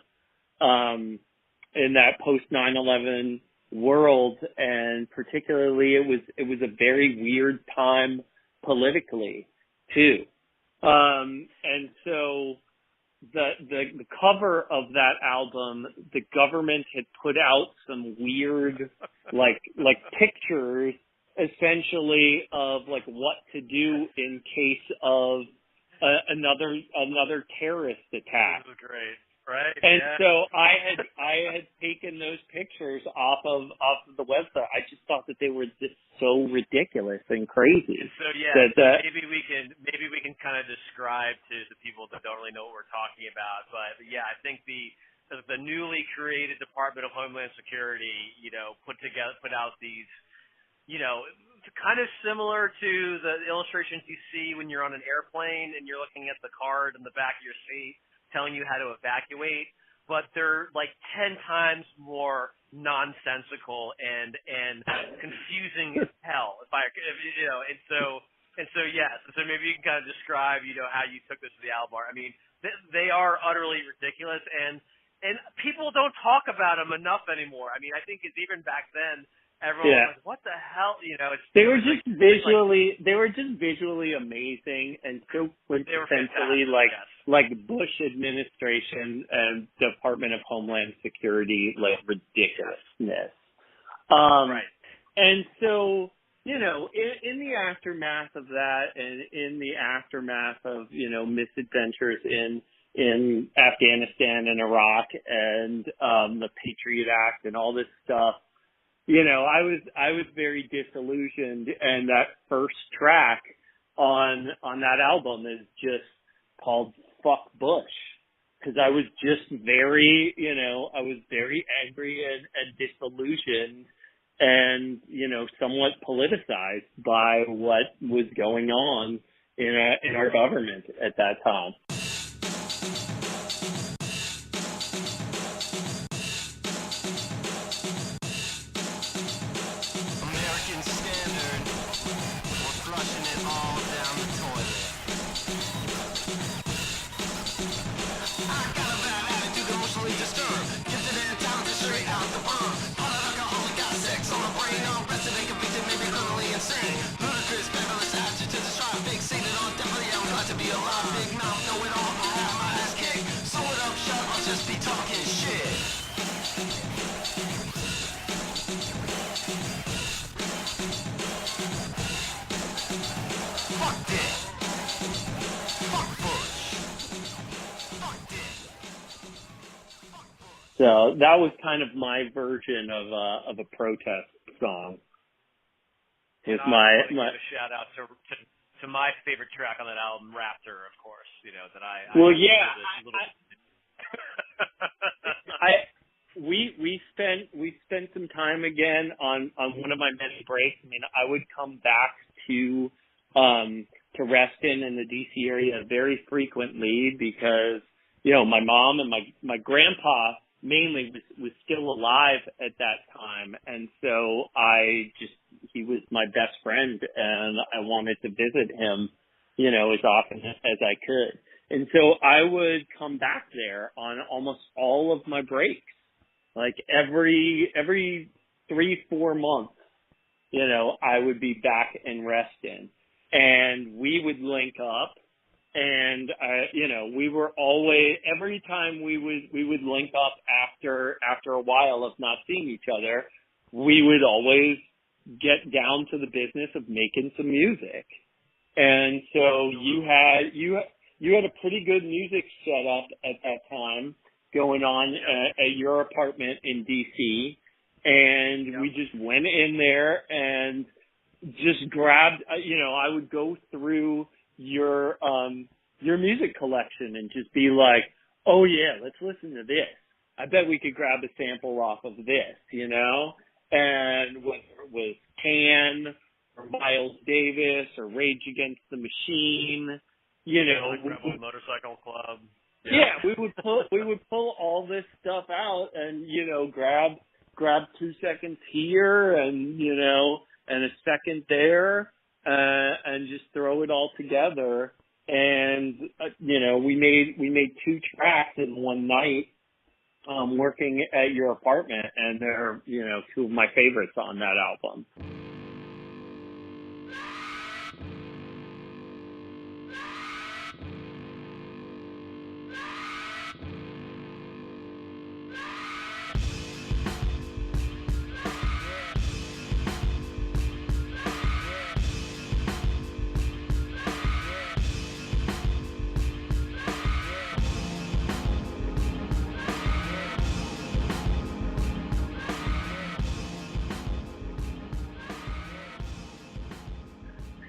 In that post 9/11 world, and particularly it was a very weird time politically too. And so the cover of that album, the government had put out some weird like pictures essentially of like what to do in case of another terrorist attack. That was great. Right. And so I had taken those pictures off of the website. I just thought that they were just so ridiculous and crazy. And so maybe we can kind of describe to the people that don't really know what we're talking about. But yeah, I think the newly created Department of Homeland Security, put out these, kind of similar to the illustrations you see when you're on an airplane and you're looking at the card in the back of your seat telling you how to evacuate, but they're like 10 times more nonsensical and confusing as hell. So maybe you can kind of describe, how you took this to the album art. I mean, they are utterly ridiculous, and people don't talk about them enough anymore. I mean, I think it's even back then. Everyone was like, what the hell? They were just visually amazing and so quintessentially like Bush administration and Department of Homeland Security, like ridiculousness. Right. And so, in the aftermath of that, and in the aftermath of, misadventures in Afghanistan and Iraq and the Patriot Act and all this stuff, I was very disillusioned, and that first track on that album is just called "Fuck Bush," because I was just very, I was very angry and disillusioned and, somewhat politicized by what was going on in our government at that time. American standard, we're flushing it all down the toilet. I got a bad attitude, emotionally disturbed. Gifted and talented, straight out the bomb. Hot alcoholic, got sex on my brain. I'm arrested and convicted, maybe criminally insane. Ludicrous, fabulous attitude to strive. Fixated on definitely, I'm glad to be alive. Big mouth, know it all, I have my ass kicked. Sew it up, shut, I'll just be talking shit. Fuck this. Fuck Bush. Fuck this. So that was kind of my version of a protest song. With I want to give a shout out to my favorite track on that album, Raptor, of course. That I well, I yeah, we spent some time again on one of my many breaks. I mean, I would come back to Reston and the DC area very frequently because my mom and my grandpa mainly was still alive at that time, and so he was my best friend, and I wanted to visit him, as often as I could. And so I would come back there on almost all of my breaks, like every 3-4 months, I would be back in Reston, and we would link up. And, we were always, every time we would link up after a while of not seeing each other, we would always get down to the business of making some music. And so you had a pretty good music setup at that time going on at your apartment in DC. And we just went in there and just grabbed, I would go through your music collection and just be like, oh yeah, let's listen to this. I bet we could grab a sample off of this, and whether it was Can or Miles Davis or Rage Against the Machine, Rebel Motorcycle Club. Yeah, we would pull all this stuff out and, grab 2 seconds here and, and a second there. And just throw it all together, and we made 2 tracks in one night, working at your apartment, and they're 2 of my favorites on that album.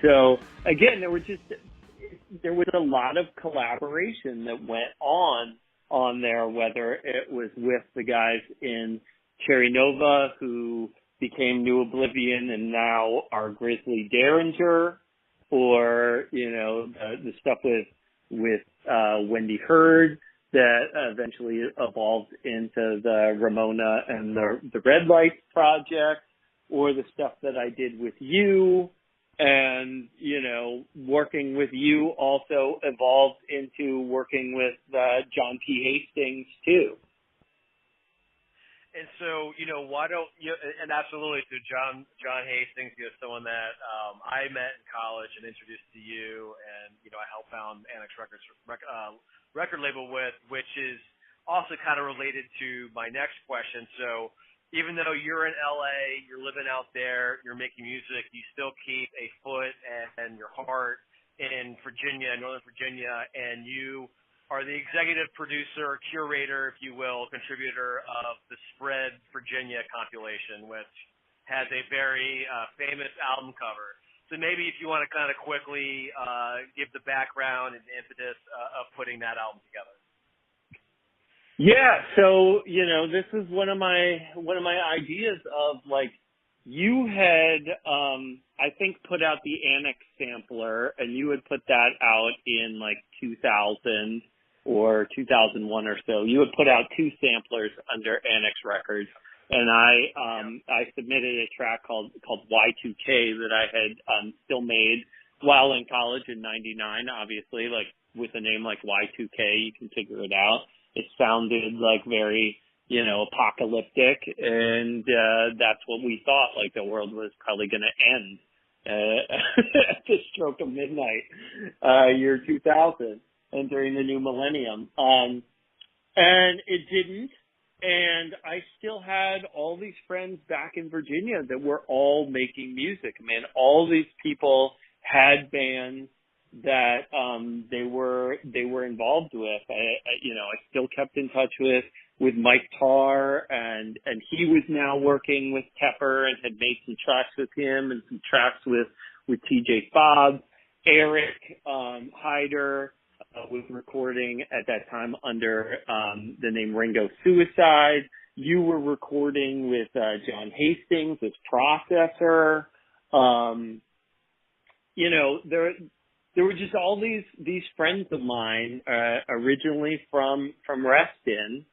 So again, there was a lot of collaboration that went on there, whether it was with the guys in Cherry Nova who became New Oblivion and now are Grizzly Derringer, or the stuff with Wendy Hurd that eventually evolved into the Ramona and the Red Lights project, or the stuff that I did with you. And, working with you also evolved into working with John P. Hastings, too. And so, why don't you, and absolutely, so John Hastings, someone that I met in college and introduced to you, and, I helped found AndyK Records record label with, which is also kind of related to my next question. So, even though you're in LA, you're living out there, you're making music, you still keep a foot and your heart in Virginia, Northern Virginia, and you are the executive producer, curator, if you will, contributor of the Spread Virginia compilation, which has a very famous album cover. So maybe if you want to kind of quickly give the background and the impetus of putting that album together. Yeah, so this is one of my ideas of like you had I think put out the Annex sampler, and you had put that out in like 2000 or 2001 or so. You had put out two samplers under Annex Records, and I submitted a track called Y2K that I had still made while in college in '99. Obviously, like with a name like Y2K, you can figure it out. It sounded like very, apocalyptic, and that's what we thought. Like the world was probably going to end at the stroke of midnight, year 2000, entering the new millennium. And it didn't. And I still had all these friends back in Virginia that were all making music. Man, all these people had bands that they were involved with. I still kept in touch with Mike Tarr, and he was now working with Tepper and had made some tracks with him and some tracks with TJ Fobb. Eric Hyder was recording at that time under the name Ringo Suicide. You were recording with John Hastings as Processor. There were just all these friends of mine originally from Reston.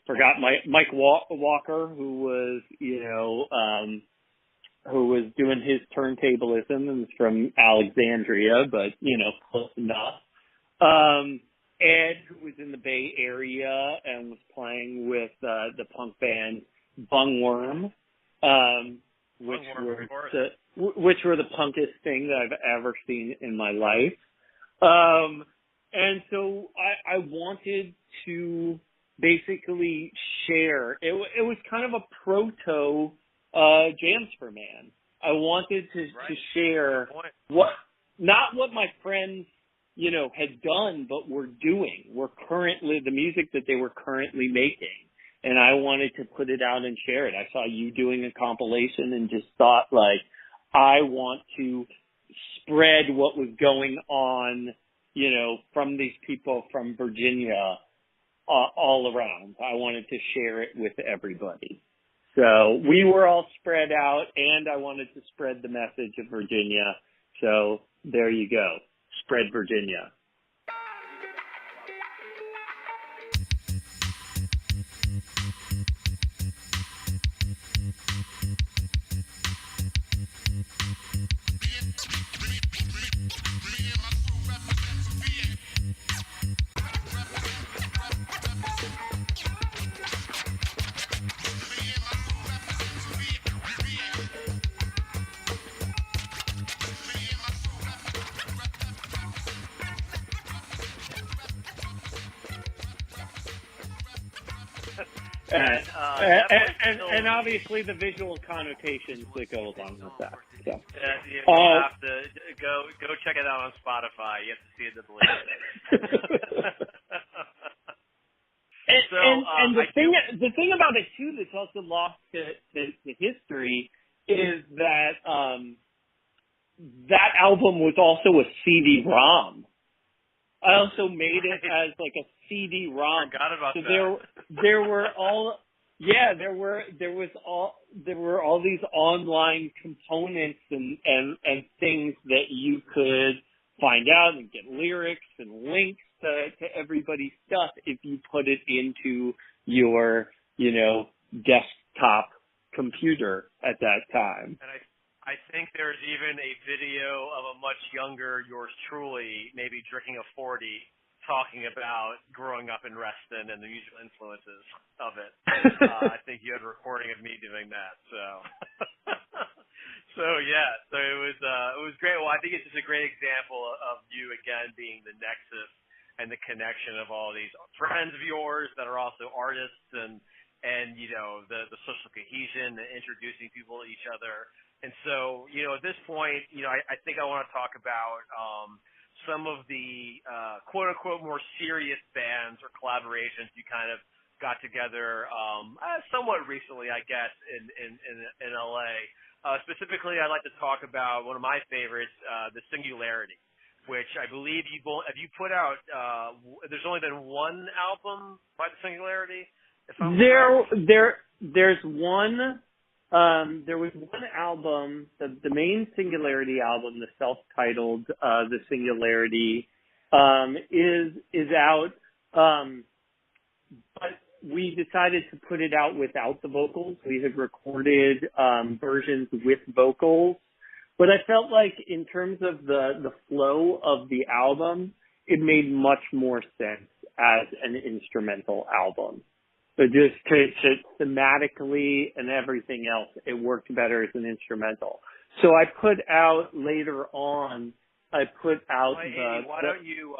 Forgot Mike Walker, who was doing his turntablism and was from Alexandria, but close enough. Ed, who was in the Bay Area and was playing with the punk band Bungworm, which were the punkest thing that I've ever seen in my life. And so I wanted to basically share. It was kind of a proto Jams for Man. I wanted to share not what my friends, had done, but were doing. Were currently the music that they were currently making. And I wanted to put it out and share it. I saw you doing a compilation and just thought like, I want to spread what was going on, from these people from Virginia all around. I wanted to share it with everybody. So we were all spread out, and I wanted to spread the message of Virginia. So there you go. Spread Virginia. And obviously the visual connotations that go along with that. So. You'll have to go check it out on Spotify. You have to see it to believe it. And the thing about it too that's also lost to history is that that album was also a CD-ROM. I also made it as like a CD-ROM. Forgot about so that. there were all these online components and things that you could find out and get lyrics and links to everybody's stuff if you put it into your desktop computer at that time. And I think there's even a video of a much younger yours truly, maybe drinking a 40, talking about growing up in Reston and the musical influences of it. I think you had a recording of me doing that. So, so it was great. Well, I think it's just a great example of you again being the nexus and the connection of all these friends of yours that are also artists and the social cohesion and introducing people to each other. And so, at this point, I think I want to talk about some of the quote-unquote more serious bands or collaborations you kind of got together somewhat recently, I guess, in LA. Specifically, I'd like to talk about one of my favorites, The Singularity, which I believe have you put out. There's only been one album by the Singularity. If I'm correct. There's one. There was one album, the main Singularity album, the self-titled, The Singularity, is out. But we decided to put it out without the vocals. We had recorded versions with vocals, but I felt like in terms of the flow of the album, it made much more sense as an instrumental album. So just to thematically and everything else, it worked better as an instrumental. So I put out later on. Why don't you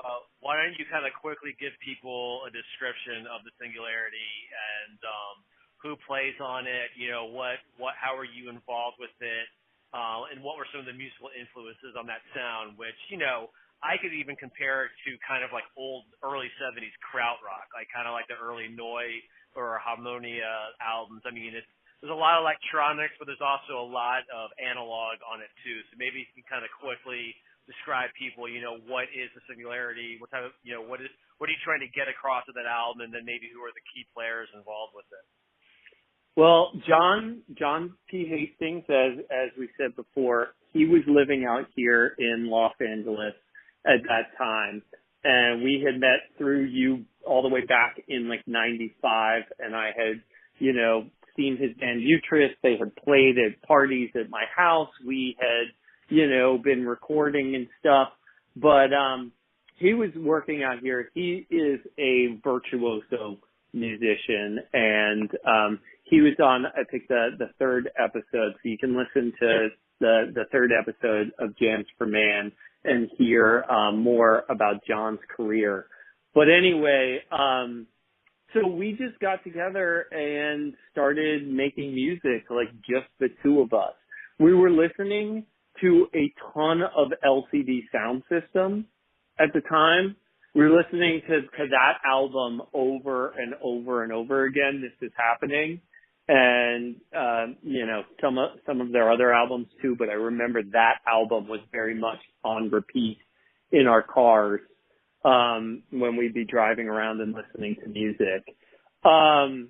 kind of quickly give people a description of the Singularity and who plays on it? You know, how are you involved with it? And what were some of the musical influences on that sound? Which, you know, I could even compare it to kind of like early 70s krautrock, like kind of like the early Noi or Harmonia albums. I mean, there's a lot of electronics, but there's also a lot of analog on it too. So maybe you can kind of quickly describe people, you know, what is the Singularity? What type of, you know, what are you trying to get across with that album, and then maybe who are the key players involved with it? Well, John P. Hastings, as we said before, he was living out here in Los Angeles at that time, and we had met through you all the way back in like '95, and I had, you know, seen his band Uterus. They had played at parties at my house. We had, you know, been recording and stuff, but he was working out here. He is a virtuoso musician, and he was on, I think, the third episode, so you can listen to the third episode of Jams for Man and hear more about John's career. But anyway, so we just got together and started making music, like just the two of us. We were listening to a ton of LCD Sound System at the time. We were listening to that album over and over and over again. This is happening. And, you know, some of their other albums too, but I remember that album was very much on repeat in our cars, when we'd be driving around and listening to music. And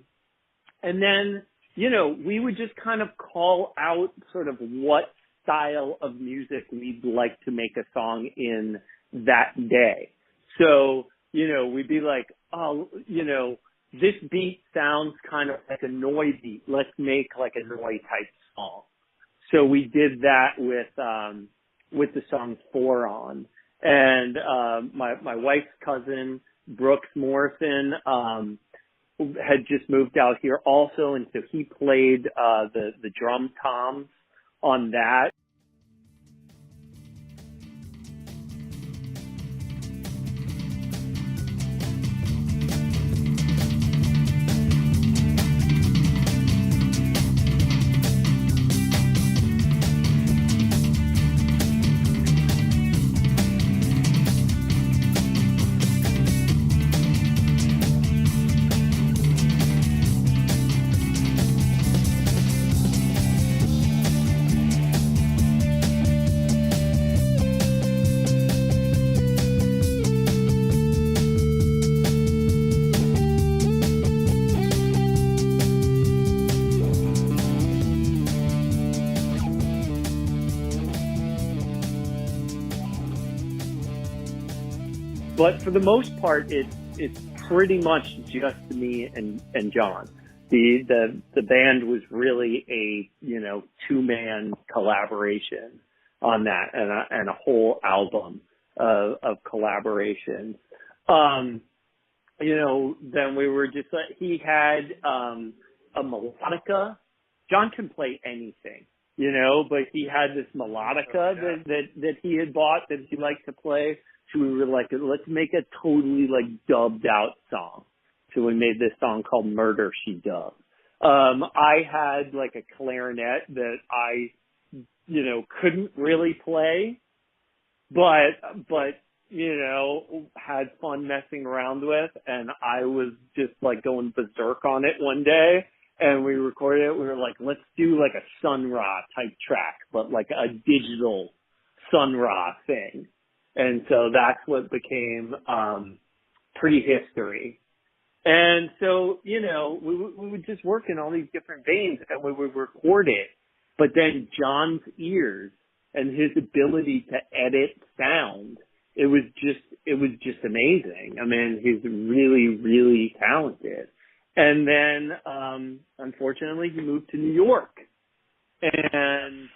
then, you know, we would just kind of call out sort of what style of music we'd like to make a song in that day. So, you know, we'd be like, oh, you know, this beat sounds kind of like a Noi beat. Let's make like a Noi type song. So we did that with the song Four On. And my wife's cousin, Brooks Morrison, had just moved out here also, and so he played the drum toms on that. But for the most part, it's pretty much just me and John. The band was really a, you know, two-man collaboration on that, and a whole album of collaborations. You know, then we were just he had a melodica. John can play anything, you know, but he had this melodica that he had bought that he liked to play. So we were like, let's make a totally like dubbed out song. So we made this song called Murder She Does. I had like a clarinet that I, you know, couldn't really play, but, you know, had fun messing around with. And I was just like going berserk on it one day, and we recorded it. We were like, let's do like a Sun Ra type track, but like a digital Sun Ra thing. And so that's what became prehistory. And so, you know, we would just work in all these different veins and we would record it. But then John's ears and his ability to edit sound, it was just amazing. I mean, he's really, really talented. And then, unfortunately, he moved to New York. And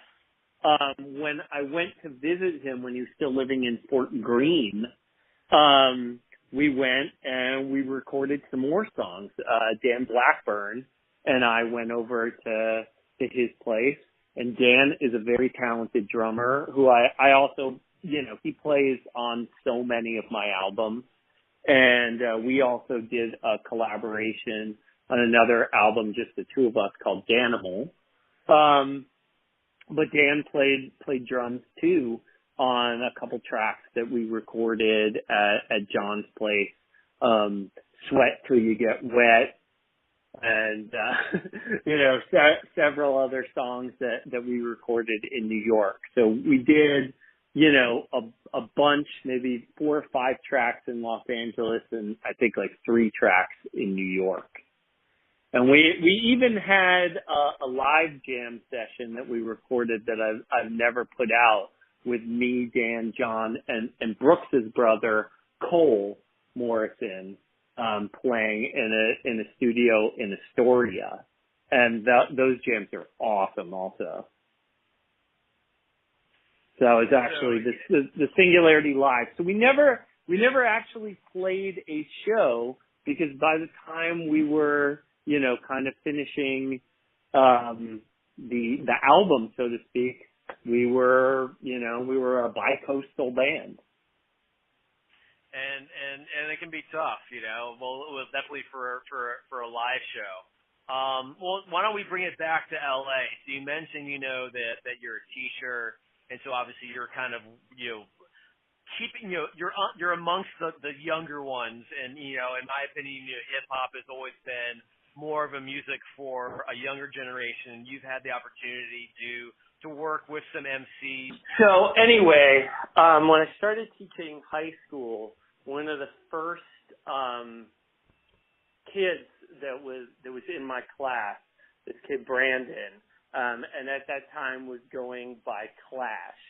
when I went to visit him when he was still living in Fort Greene, we went and we recorded some more songs. Dan Blackburn and I went over to his place. And Dan is a very talented drummer who I also, you know, he plays on so many of my albums. And we also did a collaboration on another album, just the two of us, called Danimal. But Dan played drums too on a couple tracks that we recorded at John's place. Sweat Till You Get Wet, and you know, several other songs that we recorded in New York. So we did, you know, a bunch, maybe 4 or 5 tracks in Los Angeles, and I think like 3 tracks in New York. And we even had a live jam session that we recorded that I've never put out, with me, Dan, John, and Brooks's brother Cole Morrison playing in a studio in Astoria, and those jams are awesome also. So it's actually the Singularity Live. So we never actually played a show, because by the time we were, you know, kind of finishing the album, so to speak, we were a bi-coastal band. And it can be tough, you know. Well, it was definitely for a live show. Well, why don't we bring it back to LA? So you mentioned, you know, that you're a teacher, and so obviously you're kind of, you know, keeping, you know, you're amongst the younger ones, and, you know, in my opinion, you know, hip hop has always been more of a music for a younger generation. You've had the opportunity to work with some MCs. So anyway, when I started teaching high school, one of the first kids that was in my class, this kid Brandon, and at that time was going by Clash,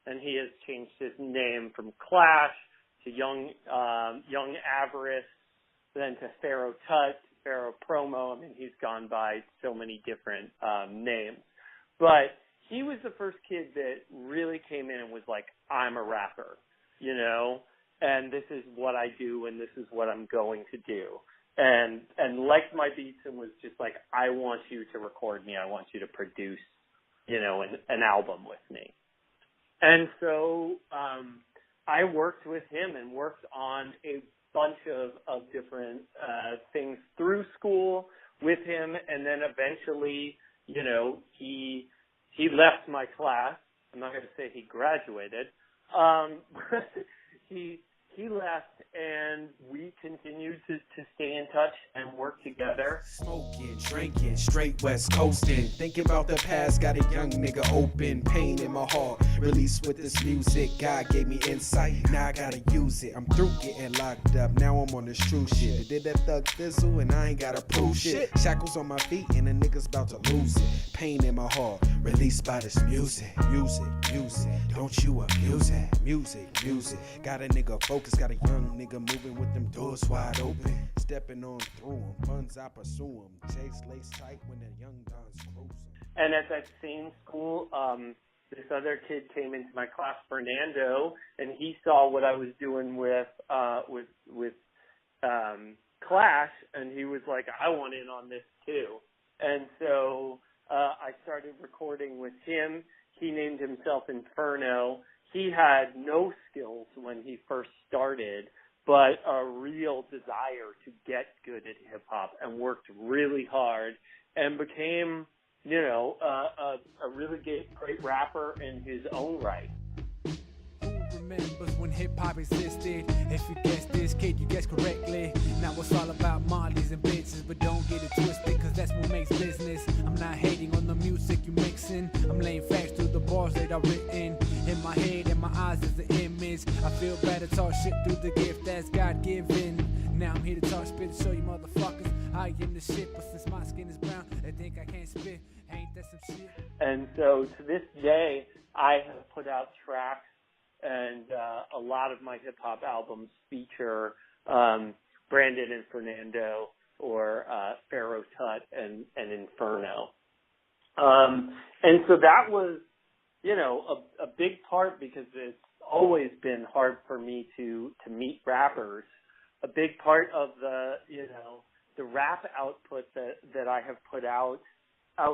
and he has changed his name from Clash to Young Avarice, then to Pharaoh Tut, Pharaoh Promo. I mean, he's gone by so many different names, but he was the first kid that really came in and was like, I'm a rapper, you know, and this is what I do and this is what I'm going to do. And liked my beats and was just like, I want you to record me. I want you to produce, you know, an album with me. And so I worked with him and worked on a bunch of different things through school with him. And then eventually, you know, he left my class. I'm not going to say he graduated. But he left, and we continued to stay in touch and work together. Smoking, drinking, straight West Coasting. Thinking about the past, got a young nigga open. Pain in my heart, released with this music. God gave me insight, now I gotta use it. I'm through getting locked up, now I'm on this true shit. I did that thug thizzle, and I ain't gotta prove shit. Shackles on my feet, and the nigga's about to lose it. Pain in my heart, released by this music. Music, don't you abuse it. Music, got a nigga focused. Got a young nigga moving with them doors wide open. Stepping on through them, funds I pursue them. Chase lace tight when the young don's cruising. And at that same school, this other kid came into my class, Fernando, and he saw what I was doing with Clash, and he was like, I want in on this too. And so I started recording with him. He named himself Inferno. He had no skills when he first started, but a real desire to get good at hip hop, and worked really hard and became, you know, a really great rapper in his own right. Remembers when hip-hop existed. If you guess this, kid, you guess correctly. Now it's all about mollies and bitches, but don't get it twisted, cause that's what makes business. I'm not hating on the music you mixing, I'm laying facts through the bars that are written. In my head and my eyes is the image bitch. I feel bad to talk shit through the gift that's God given. Now I'm here to talk spit to show you motherfuckers I am the shit. But since my skin is brown, they think I can't spit. Ain't that some shit? And so to this day, I have put out tracks, and a lot of my hip-hop albums feature Brandon and Fernando or Pharaoh Tut and Inferno. And so that was, you know, a big part, because it's always been hard for me to meet rappers. A big part of the, you know, the rap output that I have put out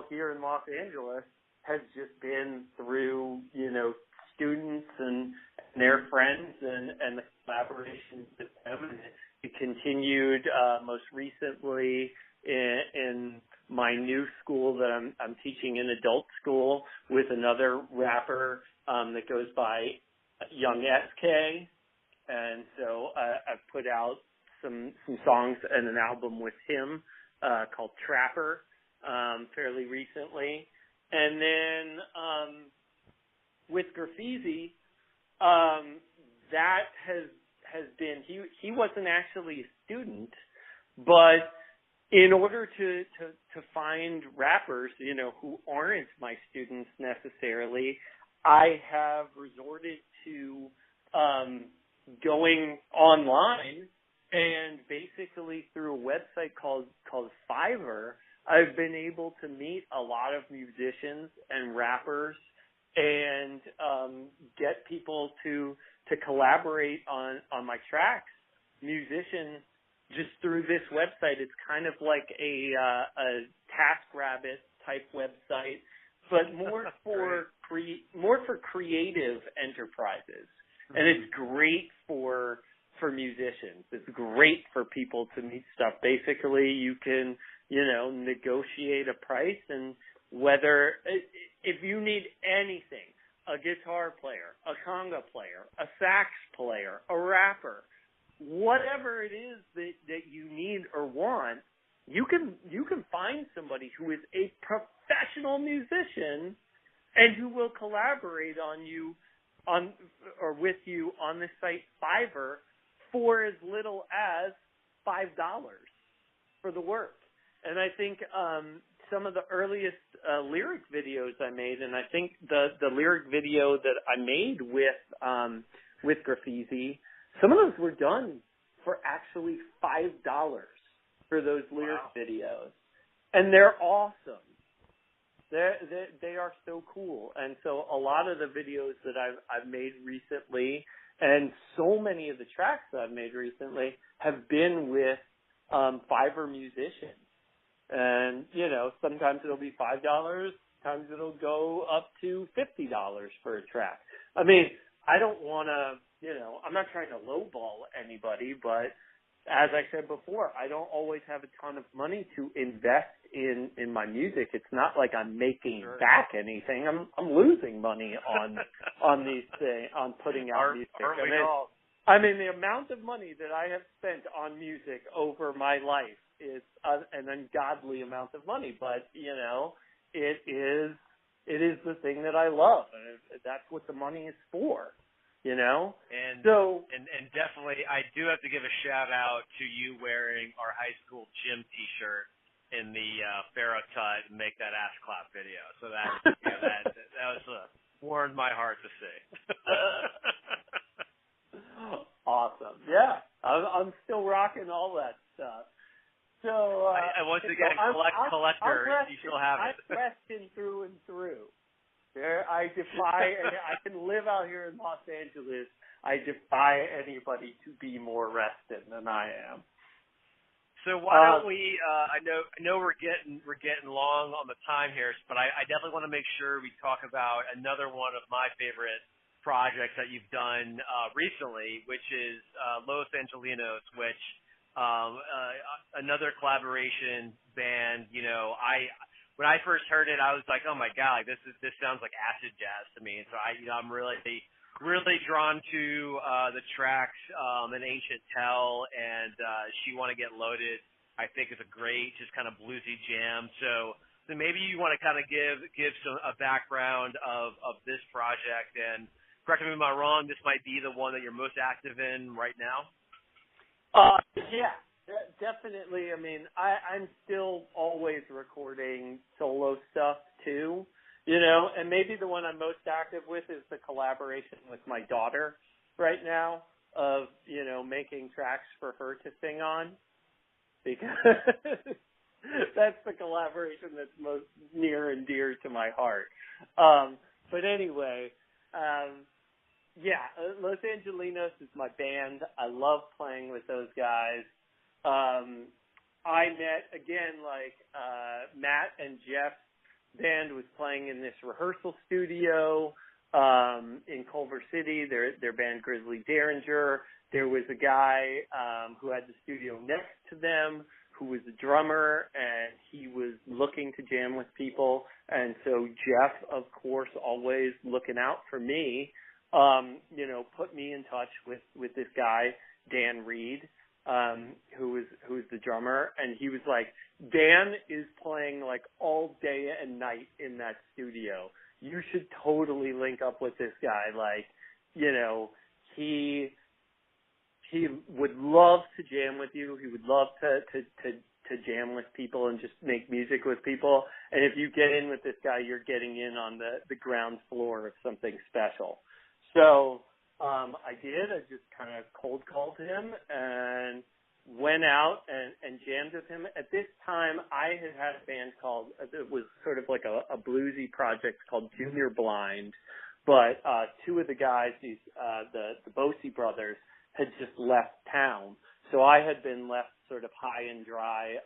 here in Los Angeles has just been through, you know, students and their friends and the collaborations with them. And it continued most recently in my new school that I'm teaching in adult school with another rapper that goes by Young SK. And so I've put out some songs and an album with him called Trapper fairly recently. And then with Graffiti, that has been, he wasn't actually a student, but in order to find rappers, you know, who aren't my students necessarily, I have resorted to going online, and basically through a website called Fiverr, I've been able to meet a lot of musicians and rappers and get people to collaborate on my tracks. Musicians, just through this website. It's kind of like a TaskRabbit type website, but more for creative enterprises. And it's great for musicians. It's great for people to meet stuff. Basically, you can, you know, negotiate a price, and whether, if you need anything, a guitar player, a conga player, a sax player, a rapper, whatever it is that you need or want, you can find somebody who is a professional musician and who will collaborate with you on the site Fiverr for as little as $5 for the work. And I think some of the earliest lyric videos I made, and I think the lyric video that I made with Graffiti, some of those were done for actually $5 for those lyric videos. And they're awesome. They are so cool. And so a lot of the videos that I've made recently, and so many of the tracks that I've made recently, have been with Fiverr musicians. And, you know, sometimes it'll be $5, sometimes it'll go up to $50 for a track. I mean, I don't want to, you know, I'm not trying to lowball anybody, but as I said before, I don't always have a ton of money to invest in my music. It's not like I'm making back anything. I'm losing money on these things, on putting out music. I mean, the amount of money that I have spent on music over my life is an ungodly amount of money, but you know, it is the thing that I love, and that's what the money is for. You know? And so, and definitely, I do have to give a shout out to you wearing our high school gym T-shirt in the Pharaoh Tut and Make That Ass Clap video. So that was warmed my heart to see. Awesome. Yeah, I'm still rocking all that stuff. So I once again, collector, you still have it. I'm Weston through and through. There, I defy, and I can live out here in Los Angeles. I defy anybody to be more rested than I am. So why don't we? I know we're getting long on the time here, but I definitely want to make sure we talk about another one of my favorite projects that you've done recently, which is Los Angelinos, which another collaboration band. You know, when I first heard it, I was like, oh my God, this sounds like acid jazz to me. And so I'm really drawn to the tracks, An Ancient Tell and She Wanna Get Loaded. I think is a great, just kind of bluesy jam. So maybe you want to kind of give a background of this project and correct me if I'm wrong, this might be the one that you're most active in right now? Yeah, definitely. I mean, I'm still always recording solo stuff too, and maybe the one I'm most active with is the collaboration with my daughter right now of, making tracks for her to sing on, because that's the collaboration that's most near and dear to my heart. But anyway, Los Angelinos is my band. I love playing with those guys. I met, again, Matt and Jeff's band was playing in this rehearsal studio in Culver City, their band Grizzly Derringer. There was a guy who had the studio next to them who was a drummer, and he was looking to jam with people. And so Jeff, of course, always looking out for me, put me in touch with this guy, Dan Reed, who's the drummer. And he was like, Dan is playing like all day and night in that studio. You should totally link up with this guy. Like, he would love to jam with you. He would love to jam with people and just make music with people. And if you get in with this guy, you're getting in on the ground floor of something special. So I did. I just kind of cold called him and went out and jammed with him. At this time, I had a band called, it was sort of like a bluesy project called Junior Blind. But two of the guys, the Bosey brothers, had just left town. So I had been left sort of high and dry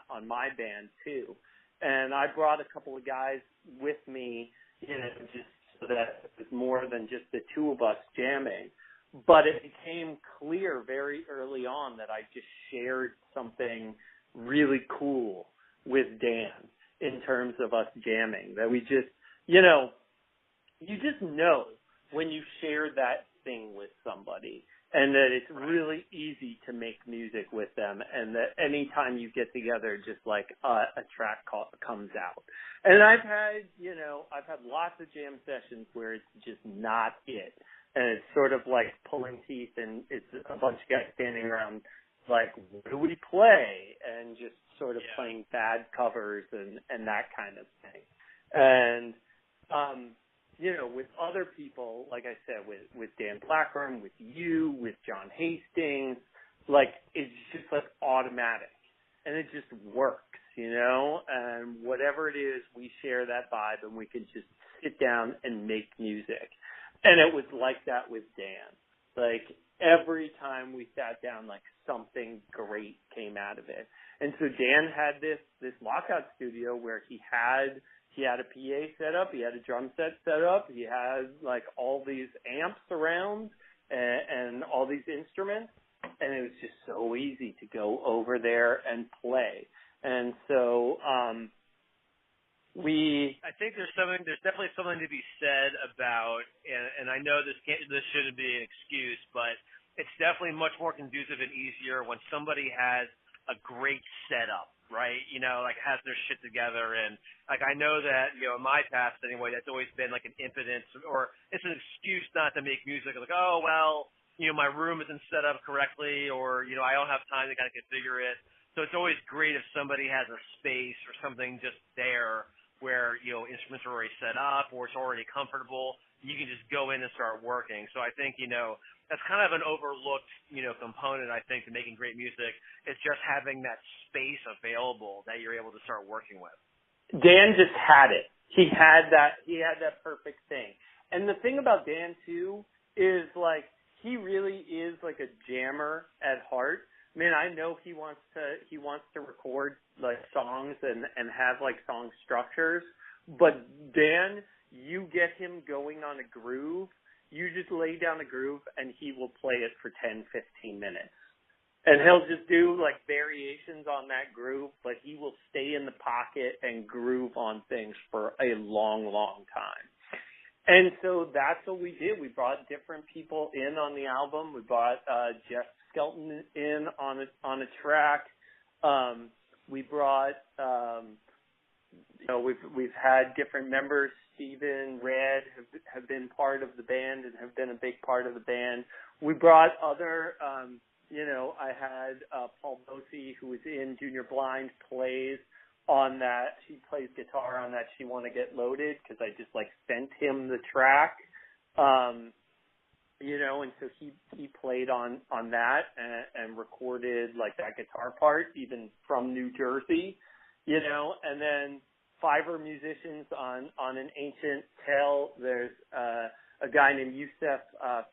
on my band too. And I brought a couple of guys with me, just so that it was more than just the two of us jamming. But it became clear very early on that I just shared something really cool with Dan in terms of us jamming. That we just, you just know when you share that thing with somebody, and that it's really easy to make music with them, and that anytime you get together, just like a track comes out. And I've had lots of jam sessions where it's just not it, and it's sort of like pulling teeth, and it's a bunch of guys standing around like, what do we play? And just sort of playing bad covers and that kind of thing. And with other people, like I said, with Dan Blackburn, with you, with John Hastings, like, it's just like automatic. And it just works, and whatever it is, we share that vibe and we can just sit down and make music. And it was like that with Dan. Like, every time we sat down, like, something great came out of it. And so Dan had this lockout studio where he had a PA set up, he had a drum set up, he had like all these amps around and all these instruments, and it was just so easy to go over there and play. And so I think there's definitely something to be said about, and I know this shouldn't be an excuse, but it's definitely much more conducive and easier when somebody has a great setup, right? Like has their shit together. And like, I know that, in my past anyway, that's always been like an impotence, or it's an excuse not to make music. Like, oh, well, my room isn't set up correctly, or, I don't have time to kind of configure it. So it's always great if somebody has a space or something just there where, instruments are already set up or it's already comfortable. You can just go in and start working. So I think, that's kind of an overlooked, component, I think, to making great music. It's just having that space available that you're able to start working with. Dan just had it. He had that perfect thing. And the thing about Dan too is like, he really is like a jammer at heart. I mean, I know he wants to record like songs and have like song structures, but Dan, you get him going on a groove, you just lay down a groove and he will play it for 10, 15 minutes. And he'll just do like variations on that groove, but he will stay in the pocket and groove on things for a long, long time. And so that's what we did. We brought different people in on the album. We brought Jeff Skelton in on a track. We brought we've had different members. Steven, Red have been part of the band and have been a big part of the band. We brought other, I had Paul Bosey, who was in Junior Blind, plays on that. He plays guitar on that She Wanna Get Loaded, because I just sent him the track. And so he played on that and recorded that guitar part, even from New Jersey, and then Fiverr musicians on An Ancient Tale. There's a guy named Yusef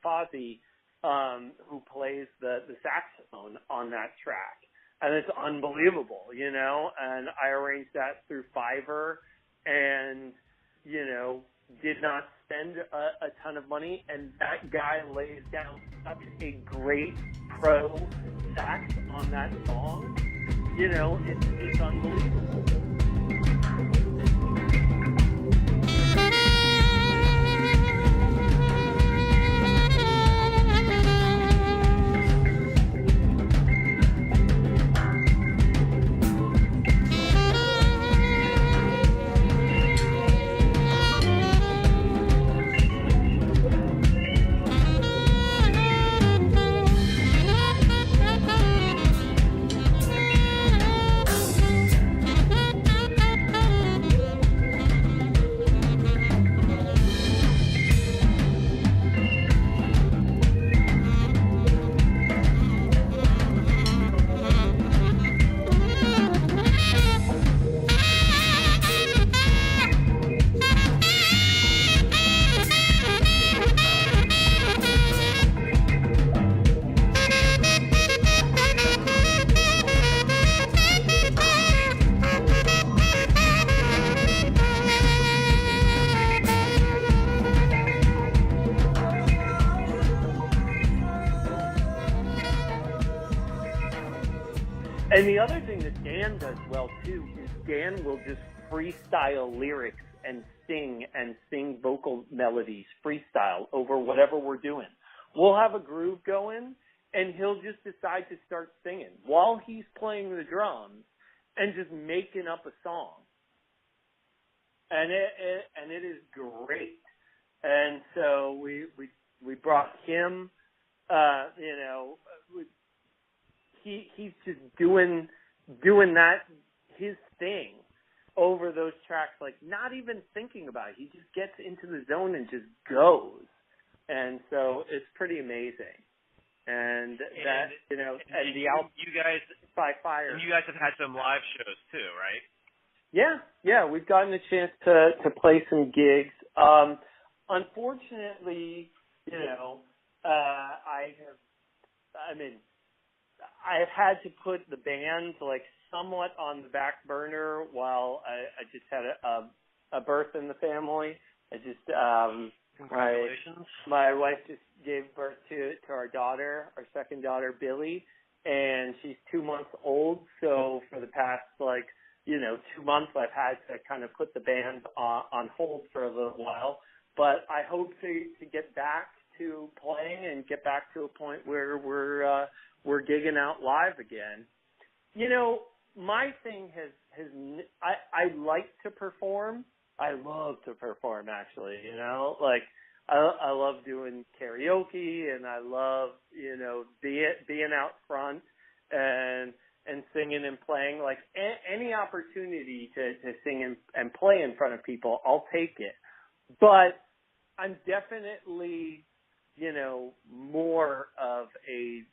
Fazi who plays the saxophone on that track. And it's unbelievable, and I arranged that through Fiverr and, did not spend a ton of money, and that guy lays down such a great pro sax on that song. It's unbelievable. And the other thing that Dan does well, too, is Dan will just freestyle lyrics and sing vocal melodies freestyle over whatever we're doing. We'll have a groove going, and he'll just decide to start singing while he's playing the drums and just making up a song. And it is great. And so we brought him, he's just doing that, his thing, over those tracks, not even thinking about it. He just gets into the zone and just goes. And so it's pretty amazing. And that, and the album, you guys, by fire. And you guys have had some live shows too, right? Yeah, we've gotten a chance to play some gigs. Unfortunately, I have had to put the band somewhat on the back burner while I just had a birth in the family. Congratulations. My wife just gave birth to our daughter, our second daughter, Billy, and she's 2 months old. So for the past 2 months, I've had to kind of put the band on hold for a little while. But I hope to get back to playing and get back to a point where we're gigging out live again. My thing has I like to perform. I love to perform, actually. I love doing karaoke, and I love being out front and singing and playing. Any opportunity to sing and play in front of people, I'll take it. But I'm definitely more of a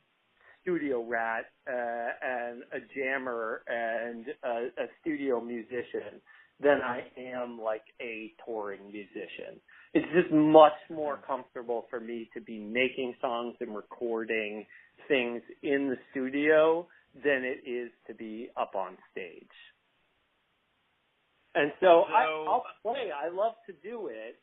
studio rat and a jammer and a studio musician than I am a touring musician. It's just much more comfortable for me to be making songs and recording things in the studio than it is to be up on stage. And so I'll play. I love to do it,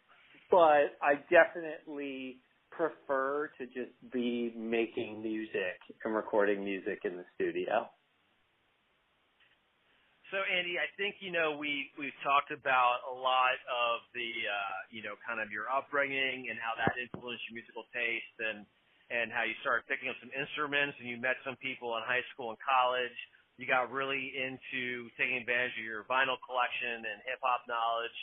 but I definitely prefer to just be making music and recording music in the studio. So, Andy, I think, we've talked about a lot of the, kind of your upbringing and how that influenced your musical taste and how you started picking up some instruments and you met some people in high school and college. you got really into taking advantage of your vinyl collection and hip hop knowledge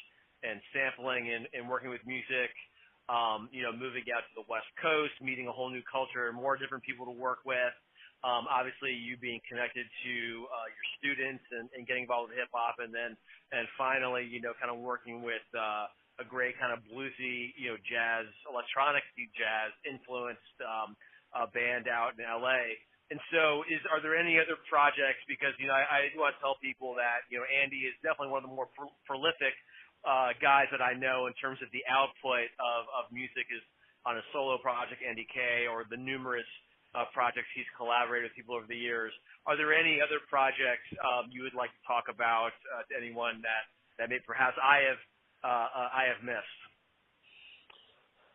and sampling and working with music. Moving out to the West Coast, meeting a whole new culture, more different people to work with. Obviously, you being connected to your students and getting involved with hip hop, and finally, kind of working with a great kind of bluesy, jazz, electronic jazz influenced band out in LA. And so, are there any other projects? Because I want to tell people that Andy is definitely one of the more prolific guys that I know in terms of the output of music is on a solo project, AndyK, or the numerous projects he's collaborated with people over the years. Are there any other projects you would like to talk about to anyone that may perhaps I have missed?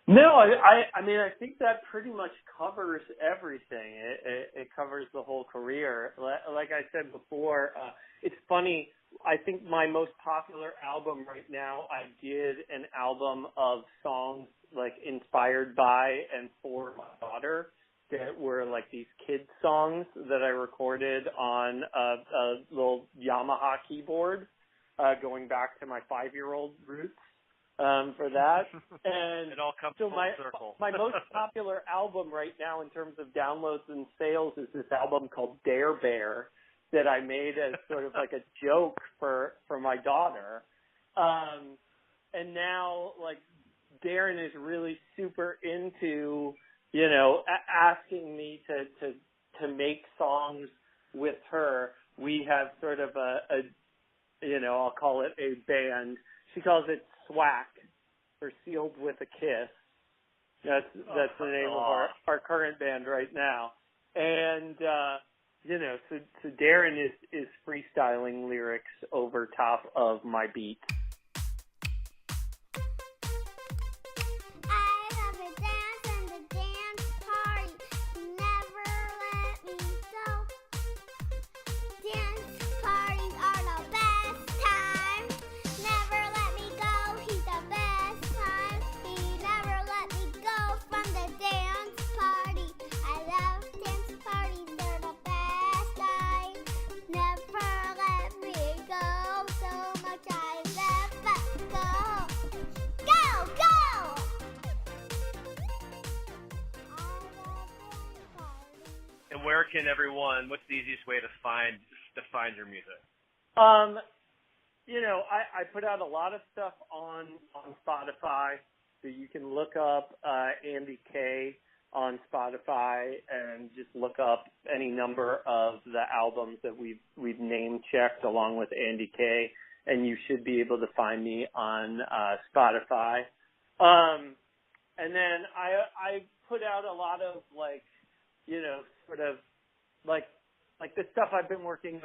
No, I mean, I think that pretty much covers everything. It covers the whole career. Like I said before, it's funny. I think my most popular album right now, I did an album of songs like inspired by and for my daughter that were like these kids songs that I recorded on a little Yamaha keyboard, going back to my 5-year-old roots. For that, and it all comes so full circle. my most popular album right now in terms of downloads and sales is this album called Dare Bear that I made as sort of like a joke for my daughter, and now like Darren is really super into asking me to make songs with her. We have sort of a I'll call it a band. She calls it SWAC, or Sealed with a Kiss. That's the name of our current band right now. And, so Darren is freestyling lyrics over top of my beat. Where can everyone? What's the easiest way to find your music? I put out a lot of stuff on Spotify, so you can look up AndyK on Spotify and just look up any number of the albums that we've name checked along with AndyK, and you should be able to find me on Spotify. And then I put out a lot of sort of like the stuff I've been working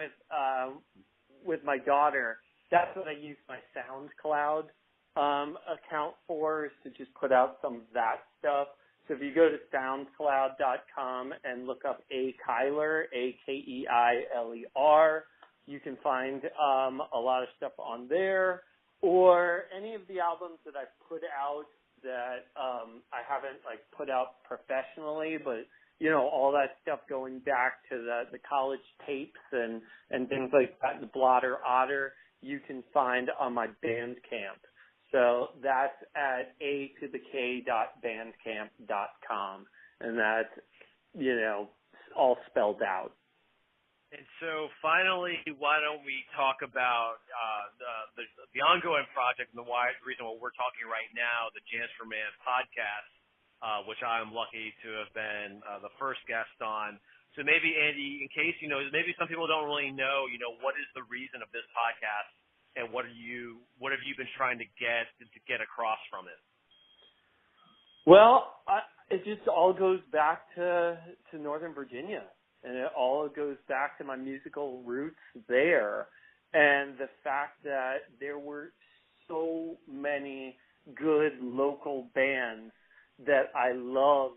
with my daughter. That's what I use my SoundCloud account for, is to just put out some of that stuff. So if you go to SoundCloud.com and look up A Kyler, AKEILER, you can find a lot of stuff on there, or any of the albums that I've put out that I haven't put out professionally, but all that stuff going back to the college tapes and things like that, the Blotter Otter, you can find on my Bandcamp. So that's at a2thek.bandcamp.com, and that's, all spelled out. And so finally, why don't we talk about the ongoing project and the reason why we're talking right now, the Jams for Man podcast, which I'm lucky to have been the first guest on. So maybe, Andy, in case, maybe some people don't really know, what is the reason of this podcast, and what have you been trying to get across from it? Well, it just all goes back to Northern Virginia, and it all goes back to my musical roots there, and the fact that there were so many good local bands that I loved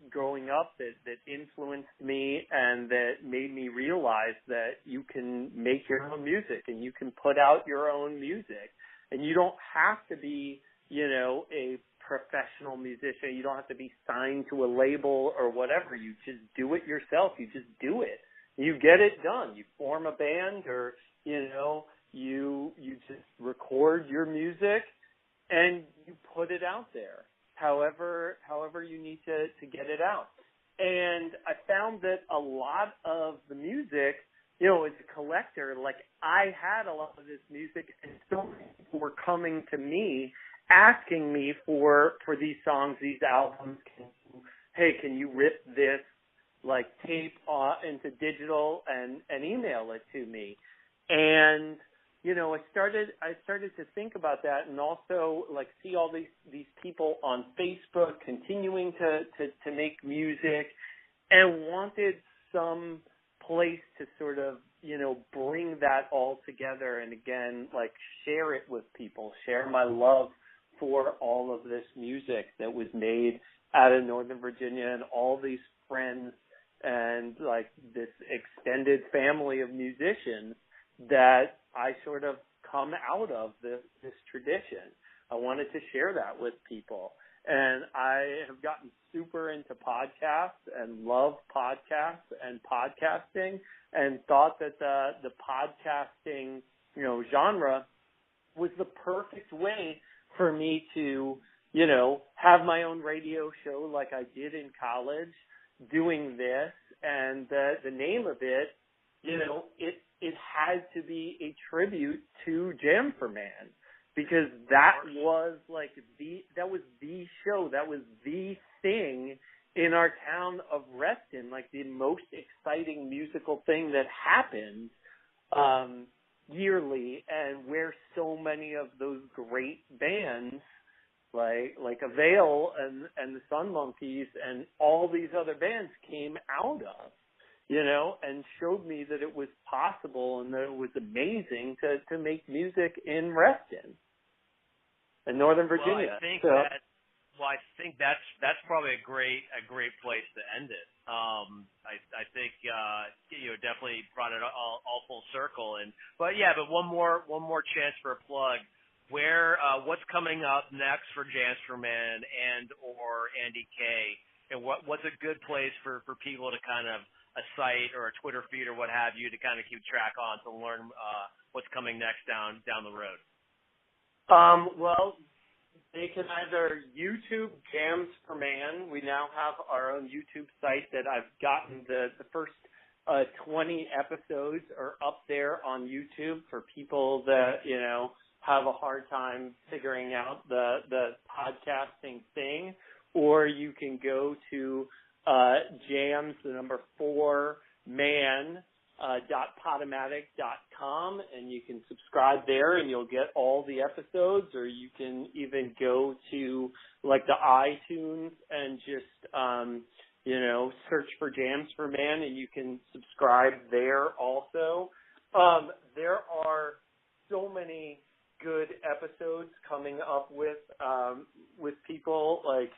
growing up, that influenced me and that made me realize that you can make your own music and you can put out your own music, and you don't have to be, a professional musician. You don't have to be signed to a label or whatever. You just do it yourself. You just do it. You get it done. You form a band, or you just record your music and you put it out there. However you need to get it out. And I found that a lot of the music, as a collector, like I had a lot of this music, and so many people were coming to me asking me for these songs, these albums. Can you rip this like tape into digital and email it to me? And I started to think about that, and also like see all these people on Facebook continuing to make music, and wanted some place to sort of bring that all together, and again like share it with people, share my love for all of this music that was made out of Northern Virginia, and all these friends and like this extended family of musicians that I sort of come out of this tradition. I wanted to share that with people. And I have gotten super into podcasts and love podcasts and podcasting, and thought that the podcasting, genre was the perfect way for me to, have my own radio show like I did in college, doing this. And the name of it, it had to be a tribute to Jam for Man, because that was like the show, that was the thing in our town of Reston, like the most exciting musical thing that happened yearly, and where so many of those great bands like Avail and the Sun Monkeys and all these other bands came out of, and showed me that it was possible and that it was amazing to make music in Reston, in Northern Virginia. I think that's probably a great place to end it. I think definitely brought it all full circle. But one more chance for a plug. What's coming up next for Jams for Men and or AndyK, and what's a good place for people to kind of a site or a Twitter feed or what have you to kind of keep track on to learn what's coming next down the road? Well, they can either YouTube Jams for Man. We now have our own YouTube site that I've gotten the first 20 episodes are up there on YouTube for people that, have a hard time figuring out the podcasting thing. Or you can go to Jams, the number 4 man, .podomatic.com, and you can subscribe there and you'll get all the episodes. Or you can even go to like the iTunes and just search for Jams for Man, and you can subscribe there also. There are so many good episodes coming up with people, like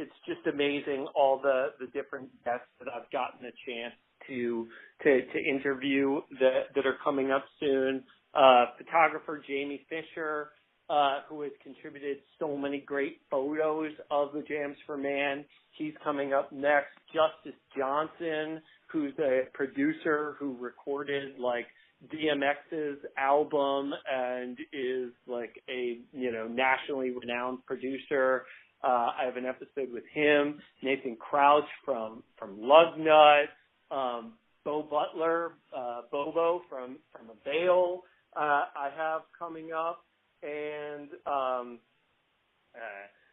it's just amazing, all the different guests that I've gotten a chance to interview that are coming up soon. Photographer Jamie Fisher, who has contributed so many great photos of the Jams for Man. He's coming up next. Justice Johnson, who's a producer who recorded like DMX's album and is like a nationally renowned producer. I have an episode with him. Nathan Crouch from Lugnut, Bo Butler, Bobo from Avail, I have coming up, and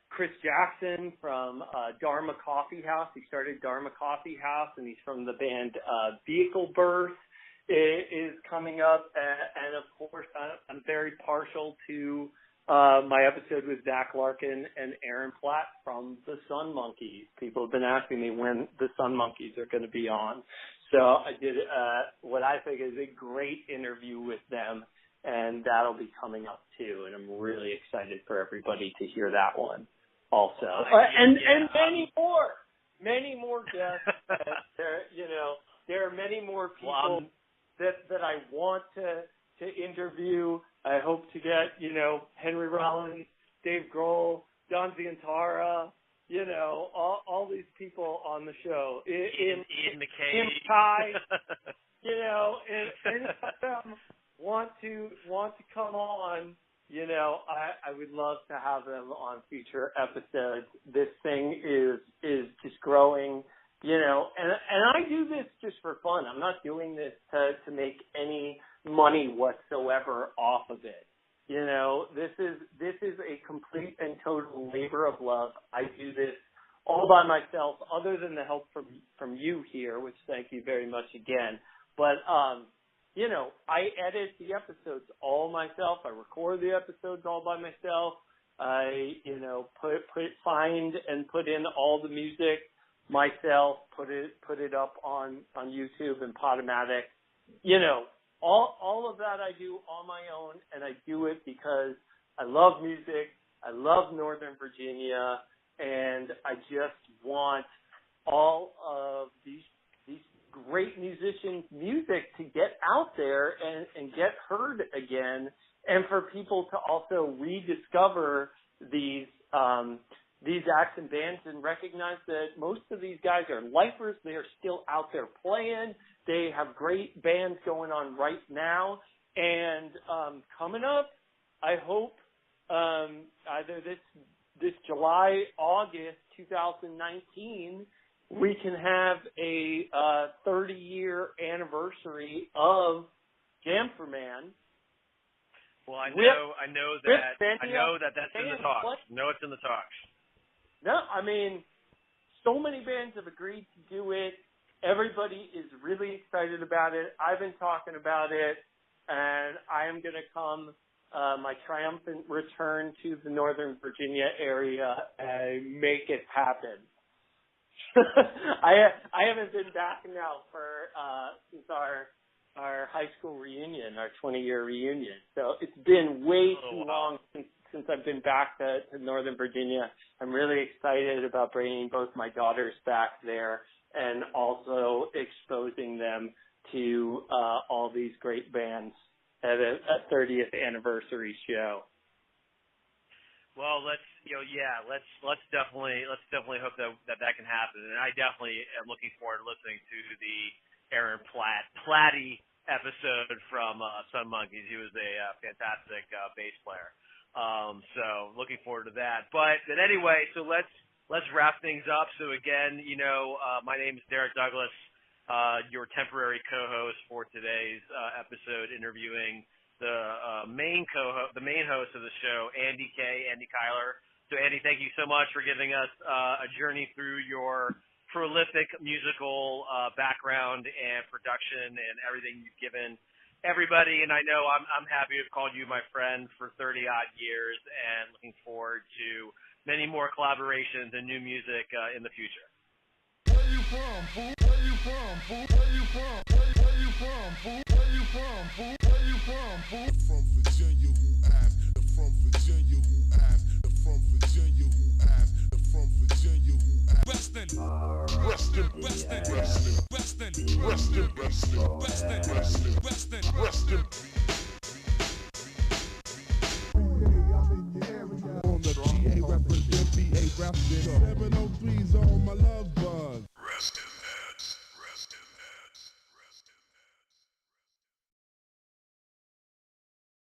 Chris Jackson from Dharma Coffee House. He started Dharma Coffee House, and he's from the band Vehicle Birth. Is coming up, and of course I'm very partial to my episode with Zach Larkin and Aaron Platt from the Sun Monkeys. People have been asking me when the Sun Monkeys are going to be on, so I did what I think is a great interview with them, and that'll be coming up too, and I'm really excited for everybody to hear that one also. And many more guests. There are many more people that I want to interview. I hope to get, Henry Rollins, Dave Grohl, John Zientara, you know, all these people on the show. Ian McKay. Tim Kai, you know, and any of them want to come on, you know, I would love to have them on future episodes. This thing is just growing, you know, and I do this just for fun. I'm not doing this to make any money whatsoever off of it. You know, this is a complete and total labor of love. I do this all by myself, other than the help from you here, which thank you very much again. But you know, I edit the episodes all myself. I record the episodes all by myself. I, you know, find and put in all the music myself. Put it up on YouTube and Podomatic. You know, all of that I do on my own, and I do it because I love music. I love Northern Virginia, and I just want all of these great musicians' music to get out there and get heard again, and for people to also rediscover these acts and bands and recognize that most of these guys are lifers. They are still out there playing. They have great bands going on right now. And coming up, I hope either this July, August 2019, we can have a 30-year anniversary of Jam for Man. Well, I know that that's in the talks. No, it's in the talks. No, I mean, so many bands have agreed to do it. Everybody is really excited about it. I've been talking about it, and I am going to come my triumphant return to the Northern Virginia area and make it happen. I haven't been back now for since our high school reunion, our 20-year reunion. So it's been way too long since I've been back to Northern Virginia. I'm really excited about bringing both my daughters back there and also exposing them to all these great bands at a 30th anniversary show. Well, let's definitely hope that can happen, and I definitely am looking forward to listening to the Aaron Platty episode from Sun Monkeys. He was a fantastic bass player, so looking forward to that. But anyway, so let's wrap things up. So again, you know, my name is Derek Douglas, your temporary co-host for today's episode, interviewing the main host of the show, AndyK, Andy Kyler. So Andy, thank you so much for giving us a journey through your prolific musical background and production and everything you've given everybody. And I know I'm happy to have called you my friend for 30 odd years, and looking forward to many more collaborations and new music in the future. Where you from, fool? Where you from, fool? Where you from? Where you from, fool? Where you from, fool? Where you from, fool? From Virginia who asked, the from Virginia who asked, the from Virginia who asked, the from Virginia who asked. Restin', restin', restin', restin', restin', restin', restin', restin', restin', restin'.